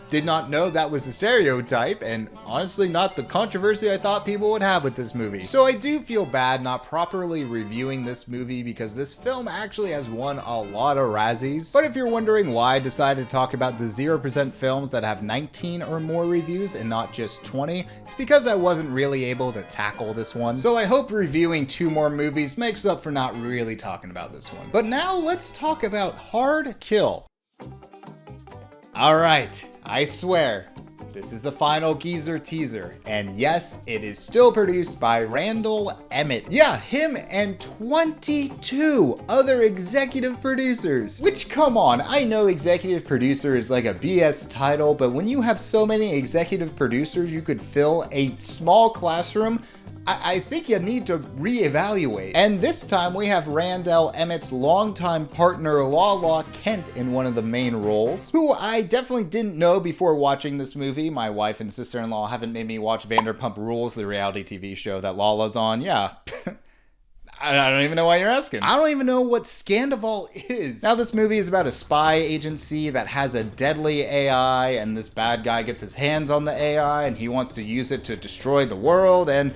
did not know that was a stereotype, and honestly not the controversy I thought people would have with this movie. So I do feel bad not properly reviewing this movie because this film actually has won a lot of Razzies. But if you're wondering why I decided to talk about the 0% films that have 19 or more reviews and not just 20, it's because I wasn't really able to tackle this one. So I hope reviewing 2 more movies makes up for not really talking about this one. But now let's talk about Hard Kill. Alright, I swear, this is the final geezer teaser, and yes, it is still produced by Randall Emmett. Yeah, him and 22 other executive producers. Which, come on, I know executive producer is like a BS title, but when you have so many executive producers you could fill a small classroom, I think you need to reevaluate. And this time we have Randall Emmett's longtime partner Lala Kent in one of the main roles, who I definitely didn't know before watching this movie. My wife and sister-in-law haven't made me watch Vanderpump Rules, the reality TV show that Lala's on. Yeah. I don't even know why you're asking. I don't even know what Scandival is. Now, this movie is about a spy agency that has a deadly AI, and this bad guy gets his hands on the AI, and he wants to use it to destroy the world, and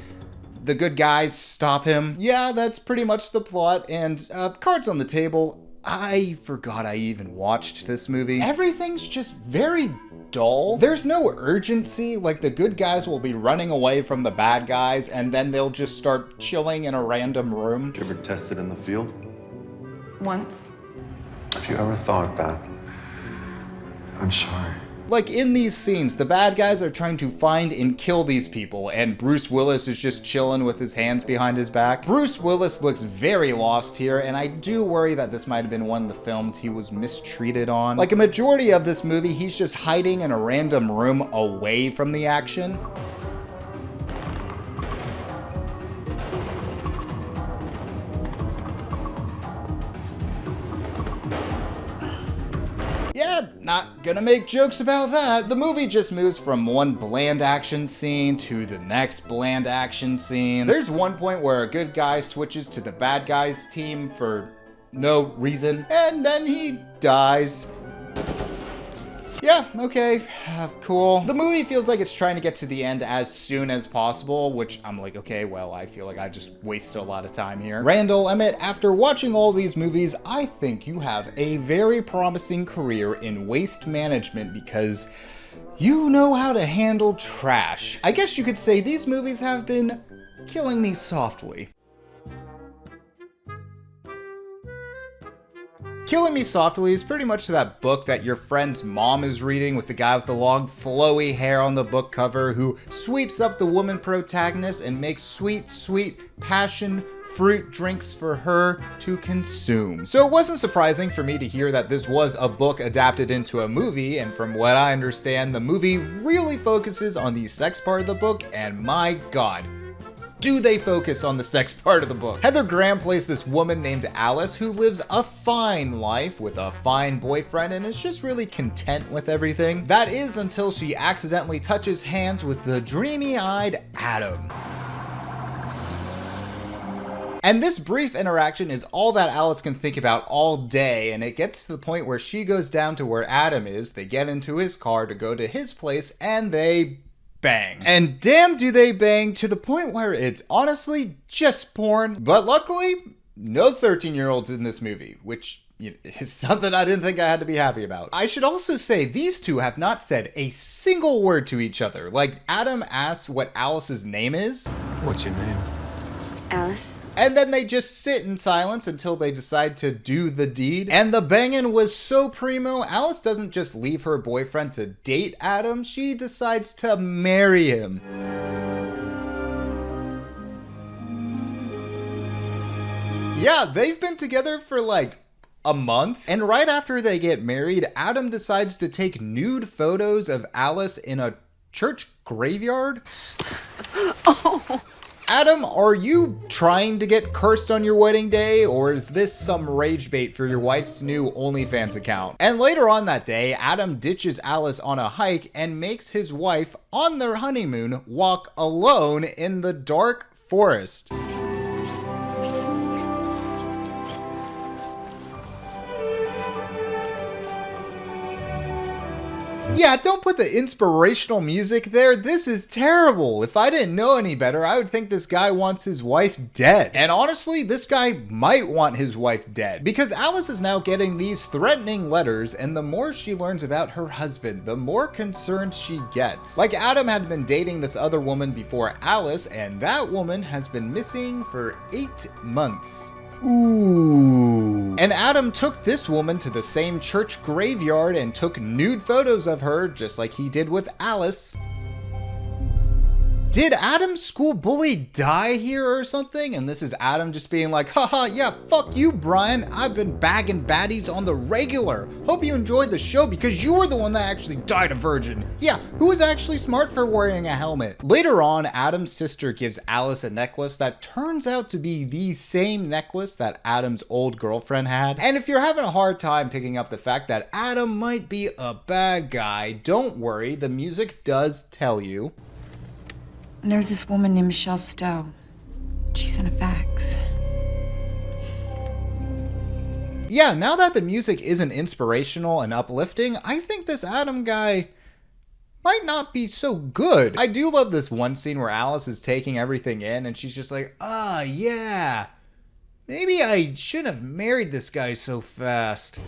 the good guys stop him. Yeah, that's pretty much the plot, and cards on the table. I forgot I even watched this movie. Everything's just very dull. There's no urgency, like the good guys will be running away from the bad guys and then they'll just start chilling in a random room. Did you ever test it in the field? Once. Have you ever thought about, I'm sorry. Like in these scenes, the bad guys are trying to find and kill these people, and Bruce Willis is just chilling with his hands behind his back. Bruce Willis looks very lost here, and I do worry that this might have been one of the films he was mistreated on. Like a majority of this movie, he's just hiding in a random room away from the action. Yeah, not gonna make jokes about that. The movie just moves from one bland action scene to the next bland action scene. There's one point where a good guy switches to the bad guy's team for no reason, and then he dies. Yeah, okay, cool. The movie feels like it's trying to get to the end as soon as possible, which I'm like, okay, well, I feel like I just wasted a lot of time here. Randall Emmett, after watching all these movies, I think you have a very promising career in waste management because you know how to handle trash. I guess you could say these movies have been killing me softly. Killing Me Softly is pretty much that book that your friend's mom is reading with the guy with the long flowy hair on the book cover who sweeps up the woman protagonist and makes sweet, sweet passion fruit drinks for her to consume. So it wasn't surprising for me to hear that this was a book adapted into a movie, and from what I understand, the movie really focuses on the sex part of the book, and my god, do they focus on the sex part of the book. Heather Graham plays this woman named Alice who lives a fine life with a fine boyfriend and is just really content with everything. That is until she accidentally touches hands with the dreamy-eyed Adam. And this brief interaction is all that Alice can think about all day, and it gets to the point where she goes down to where Adam is, they get into his car to go to his place, and they bang. And damn do they bang, to the point where it's honestly just porn. But luckily, no 13-year-olds in this movie, which is something I didn't think I had to be happy about. I should also say these two have not said a single word to each other. Like, Adam asks what Alice's name is. What's your name? Alice. And then they just sit in silence until they decide to do the deed. And the banging was so primo, Alice doesn't just leave her boyfriend to date Adam, she decides to marry him. Yeah, they've been together for like a month. And right after they get married, Adam decides to take nude photos of Alice in a church graveyard. Oh. Adam, are you trying to get cursed on your wedding day, or is this some rage bait for your wife's new OnlyFans account? And later on that day, Adam ditches Alice on a hike and makes his wife, on their honeymoon, walk alone in the dark forest. Yeah, don't put the inspirational music there. This is terrible. If I didn't know any better, I would think this guy wants his wife dead. And honestly, this guy might want his wife dead, because Alice is now getting these threatening letters, and the more she learns about her husband, the more concerned she gets. Like, Adam had been dating this other woman before Alice, and that woman has been missing for 8 months. Ooh. And Adam took this woman to the same church graveyard and took nude photos of her, just like he did with Alice. Did Adam's school bully die here or something? And this is Adam just being like, haha, yeah, fuck you, Brian. I've been bagging baddies on the regular. Hope you enjoyed the show because you were the one that actually died a virgin. Yeah, who was actually smart for wearing a helmet? Later on, Adam's sister gives Alice a necklace that turns out to be the same necklace that Adam's old girlfriend had. And if you're having a hard time picking up the fact that Adam might be a bad guy, don't worry, the music does tell you. And there was this woman named Michelle Stowe. She sent a fax. Yeah, now that the music isn't inspirational and uplifting, I think this Adam guy might not be so good. I do love this one scene where Alice is taking everything in and she's just like, yeah, maybe I shouldn't have married this guy so fast.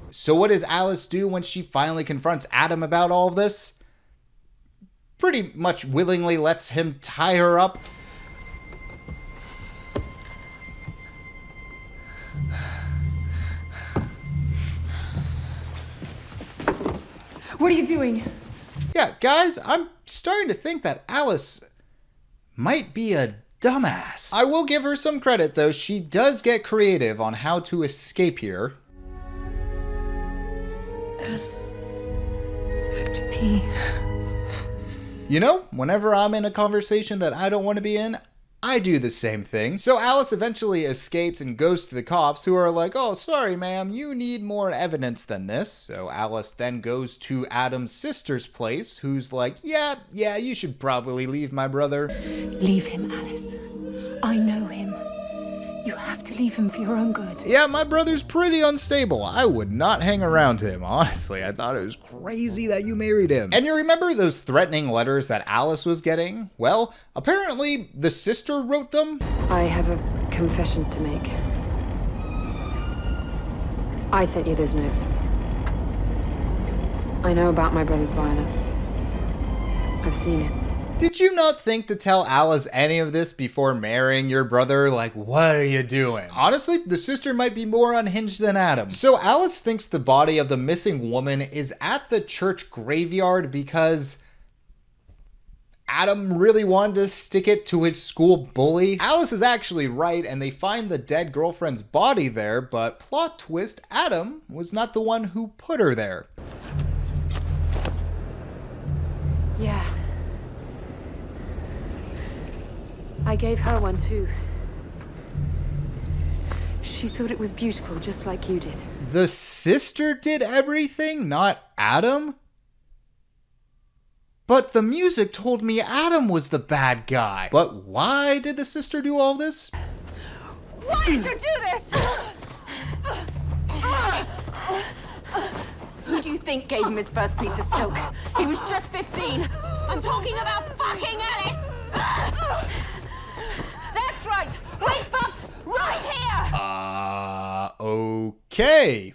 So what does Alice do when she finally confronts Adam about all of this? Pretty much willingly lets him tie her up. What are you doing? Yeah, guys, I'm starting to think that Alice might be a dumbass. I will give her some credit though. She does get creative on how to escape here. I have to pee. You know, whenever I'm in a conversation that I don't want to be in, I do the same thing. So Alice eventually escapes and goes to the cops, who are like, oh, sorry, ma'am, you need more evidence than this. So Alice then goes to Adam's sister's place, who's like, yeah, you should probably leave my brother. Leave him, Alice. I know him. You have to leave him for your own good. Yeah, my brother's pretty unstable. I would not hang around him. Honestly, I thought it was crazy that you married him. And you remember those threatening letters that Alice was getting? Well, apparently the sister wrote them. I have a confession to make. I sent you those notes. I know about my brother's violence. I've seen it. Did you not think to tell Alice any of this before marrying your brother? Like, what are you doing? Honestly, the sister might be more unhinged than Adam. So Alice thinks the body of the missing woman is at the church graveyard because Adam really wanted to stick it to his school bully. Alice is actually right, and they find the dead girlfriend's body there, but plot twist, Adam was not the one who put her there. Yeah. I gave her one too. She thought it was beautiful, just like you did. The sister did everything, not Adam? But the music told me Adam was the bad guy. But why did the sister do all this? Why did you do this? Who do you think gave him his first piece of silk? He was just 15. I'm talking about fucking Alice! That's right! We fucked right here! Okay.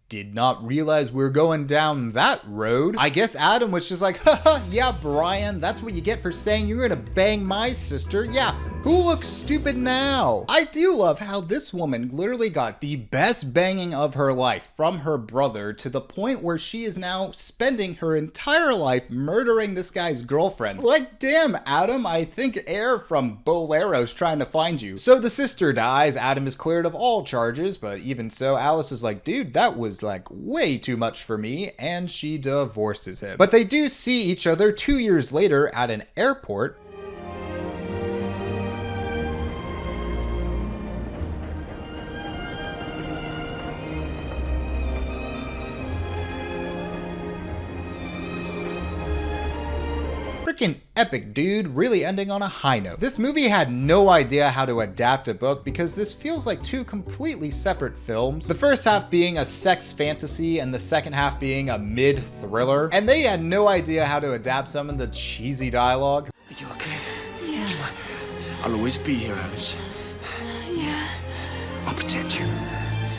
Did not realize we were going down that road. I guess Adam was just like, haha, yeah, Brian, that's what you get for saying you're gonna bang my sister. Yeah, who looks stupid now? I do love how this woman literally got the best banging of her life from her brother to the point where she is now spending her entire life murdering this guy's girlfriend. Like, damn, Adam, I think Air from Bolero's trying to find you. So the sister dies, Adam is cleared of all charges, but even so, Alice is like, dude, that was like way too much for me, and she divorces him. But they do see each other 2 years later at an airport. Freaking epic, dude, really ending on a high note. This movie had no idea how to adapt a book because this feels like two completely separate films. The first half being a sex fantasy and the second half being a mid-thriller. And they had no idea how to adapt some of the cheesy dialogue. Are you okay? Yeah. I'll always be here, Alice. Yeah. I'll protect you.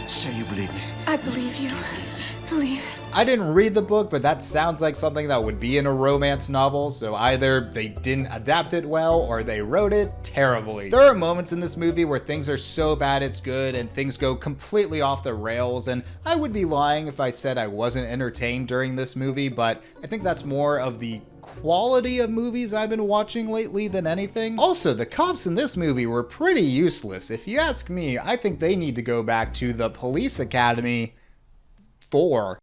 Say you believe me. I believe you. Believe. I didn't read the book, but that sounds like something that would be in a romance novel, so either they didn't adapt it well or they wrote it terribly. There are moments in this movie where things are so bad it's good and things go completely off the rails, and I would be lying if I said I wasn't entertained during this movie, but I think that's more of the quality of movies I've been watching lately than anything. Also, the cops in this movie were pretty useless. If you ask me, I think they need to go back to the Police Academy 4.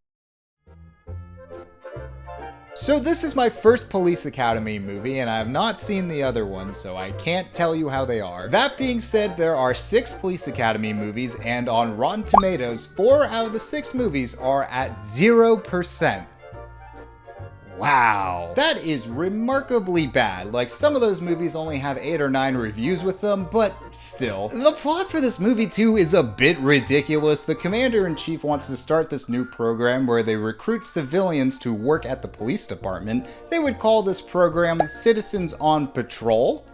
So this is my first Police Academy movie, and I have not seen the other ones, so I can't tell you how they are. That being said, there are 6 Police Academy movies, and on Rotten Tomatoes, 4 out of the 6 movies are at 0%. Wow. That is remarkably bad. Like, some of those movies only have 8 or 9 reviews with them, but still. The plot for this movie too is a bit ridiculous. The commander-in-chief wants to start this new program where they recruit civilians to work at the police department. They would call this program Citizens on Patrol.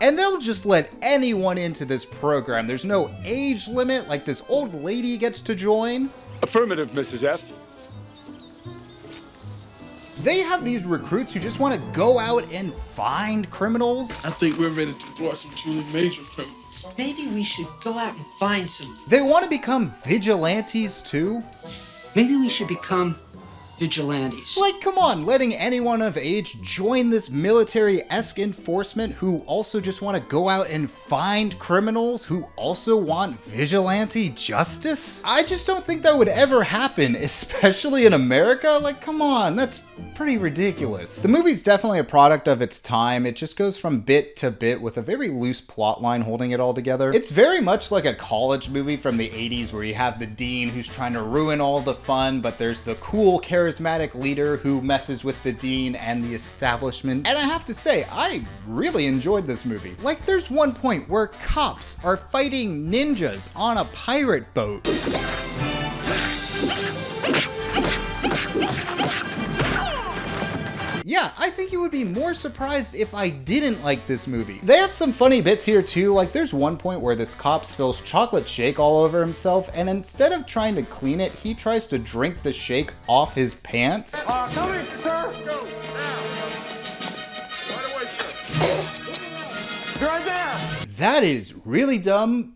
And they'll just let anyone into this program. There's no age limit, like this old lady gets to join. Affirmative, Mrs. F. They have these recruits who just want to go out and find criminals. I think we're ready to thwart some truly major criminals. Maybe we should go out and find some. They want to become vigilantes too. Maybe we should become vigilantes. Like, come on, letting anyone of age join this military-esque enforcement who also just want to go out and find criminals who also want vigilante justice? I just don't think that would ever happen, especially in America. Like, come on, that's pretty ridiculous. The movie's definitely a product of its time. It just goes from bit to bit with a very loose plot line holding it all together. It's very much like a college movie from the 80s where you have the dean who's trying to ruin all the fun, but there's the cool, charismatic leader who messes with the dean and the establishment. And I have to say, I really enjoyed this movie. Like, there's one point where cops are fighting ninjas on a pirate boat. Yeah, I think you would be more surprised if I didn't like this movie. They have some funny bits here too, like there's one point where this cop spills chocolate shake all over himself, and instead of trying to clean it, he tries to drink the shake off his pants. Come in, sir. Go. Now. Right away, sir. You're right there. That is really dumb,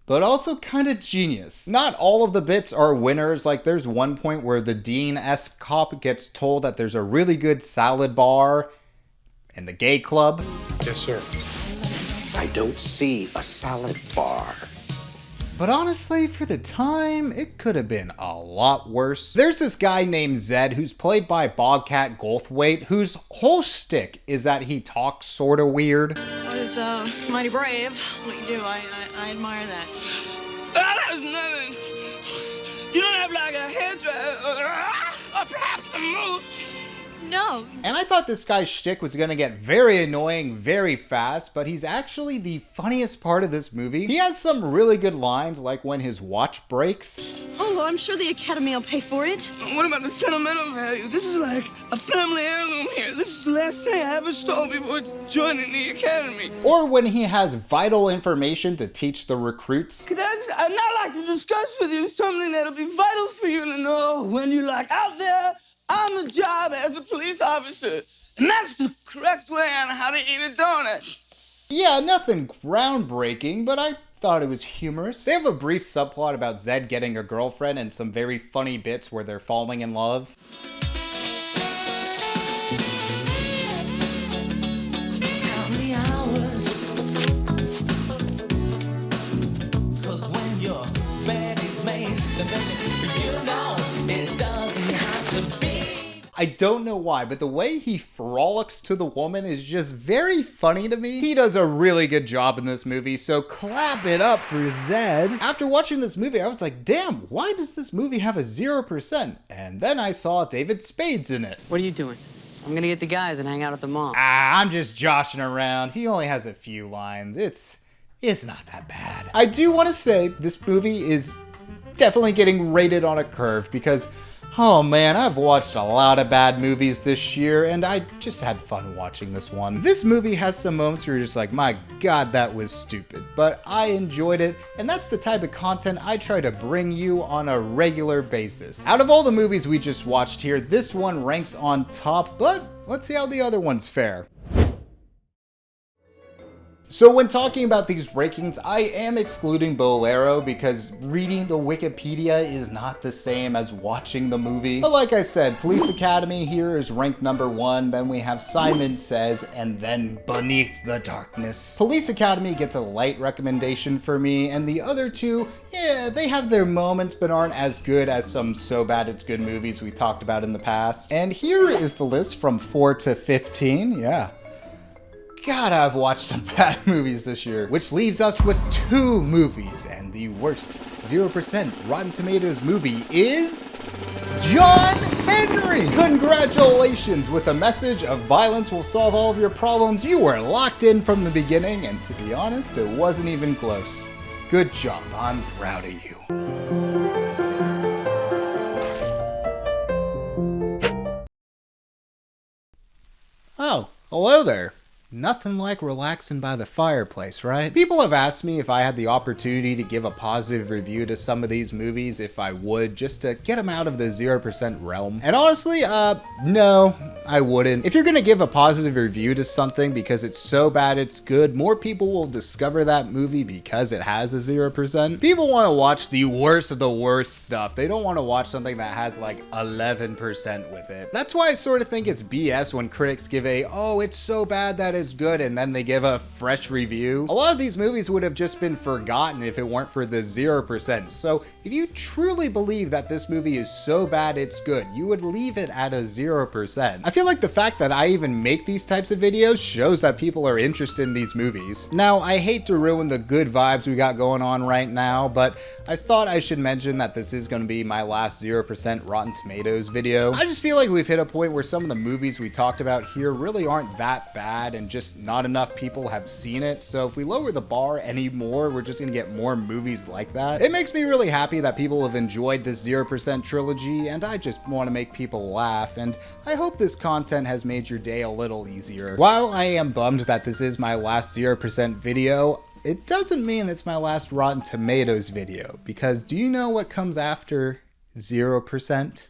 but also kind of genius. Not all of the bits are winners. Like, there's one point where the Dean-esque cop gets told that there's a really good salad bar in the gay club. Yes, sir. I don't see a salad bar. But honestly, for the time, it could have been a lot worse. There's this guy named Zed who's played by Bobcat Goldthwait, whose whole shtick is that he talks sorta weird. That was mighty brave. What you do, I admire that. That was nothing. You don't have like a hairdryer or perhaps a mousse. No. And I thought this guy's shtick was gonna get very annoying very fast, but he's actually the funniest part of this movie. He has some really good lines, like when his watch breaks. Oh, well, I'm sure the Academy will pay for it. What about the sentimental value? This is like a family heirloom here. This is the last thing I ever stole before joining the Academy. Or when he has vital information to teach the recruits. I'd now like to discuss with you something that'll be vital for you to know when you're like out there on the job as a police officer. And that's the correct way on how to eat a donut. Yeah, nothing groundbreaking, but I thought it was humorous. They have a brief subplot about Zed getting a girlfriend and some very funny bits where they're falling in love. Count the hours. 'Cause when your bed is made, you know it doesn't have to be. I don't know why, but the way he frolics to the woman is just very funny to me. He does a really good job in this movie, so clap it up for Zed. After watching this movie, I was like, damn, why does this movie have a 0%? And then I saw David Spade's in it. What are you doing? I'm gonna get the guys and hang out at the mall. I'm just joshing around. He only has a few lines. It's not that bad. I do want to say this movie is definitely getting rated on a curve because, oh man, I've watched a lot of bad movies this year and I just had fun watching this one. This movie has some moments where you're just like, my god, that was stupid, but I enjoyed it, and that's the type of content I try to bring you on a regular basis. Out of all the movies we just watched here, this one ranks on top, but let's see how the other ones fare. So when talking about these rankings, I am excluding Bolero because reading the Wikipedia is not the same as watching the movie. But like I said, Police Academy here is ranked number 1, then we have Simon Says, and then Beneath the Darkness. Police Academy gets a light recommendation for me, and the other two, yeah, they have their moments but aren't as good as some so bad it's good movies we talked about in the past. And here is the list from 4 to 15, yeah. God, I've watched some bad movies this year, which leaves us with 2 movies, and the worst 0% Rotten Tomatoes movie is John Henry. Congratulations! With a message of violence will solve all of your problems, you were locked in from the beginning, and to be honest, it wasn't even close. Good job, I'm proud of you. Oh, hello there. Nothing like relaxing by the fireplace, right? People have asked me if I had the opportunity to give a positive review to some of these movies, if I would, just to get them out of the 0% realm. And honestly, no, I wouldn't. If you're gonna give a positive review to something because it's so bad it's good, more people will discover that movie because it has a 0%. People wanna watch the worst of the worst stuff. They don't wanna watch something that has like 11% with it. That's why I sort of think it's BS when critics give a, oh, it's so bad that it's good, and then they give a fresh review. A lot of these movies would have just been forgotten if it weren't for the 0%. So if you truly believe that this movie is so bad it's good, you would leave it at a 0%. I feel like the fact that I even make these types of videos shows that people are interested in these movies. Now, I hate to ruin the good vibes we got going on right now, but I thought I should mention that this is going to be my last 0% Rotten Tomatoes video. I just feel like we've hit a point where some of the movies we talked about here really aren't that bad, and just not enough people have seen it. So if we lower the bar anymore, we're just gonna get more movies like that. It makes me really happy that people have enjoyed this 0% trilogy, and I just want to make people laugh, and I hope this content has made your day a little easier. While I am bummed that this is my last 0% video, it doesn't mean it's my last Rotten Tomatoes video, because do you know what comes after 0%?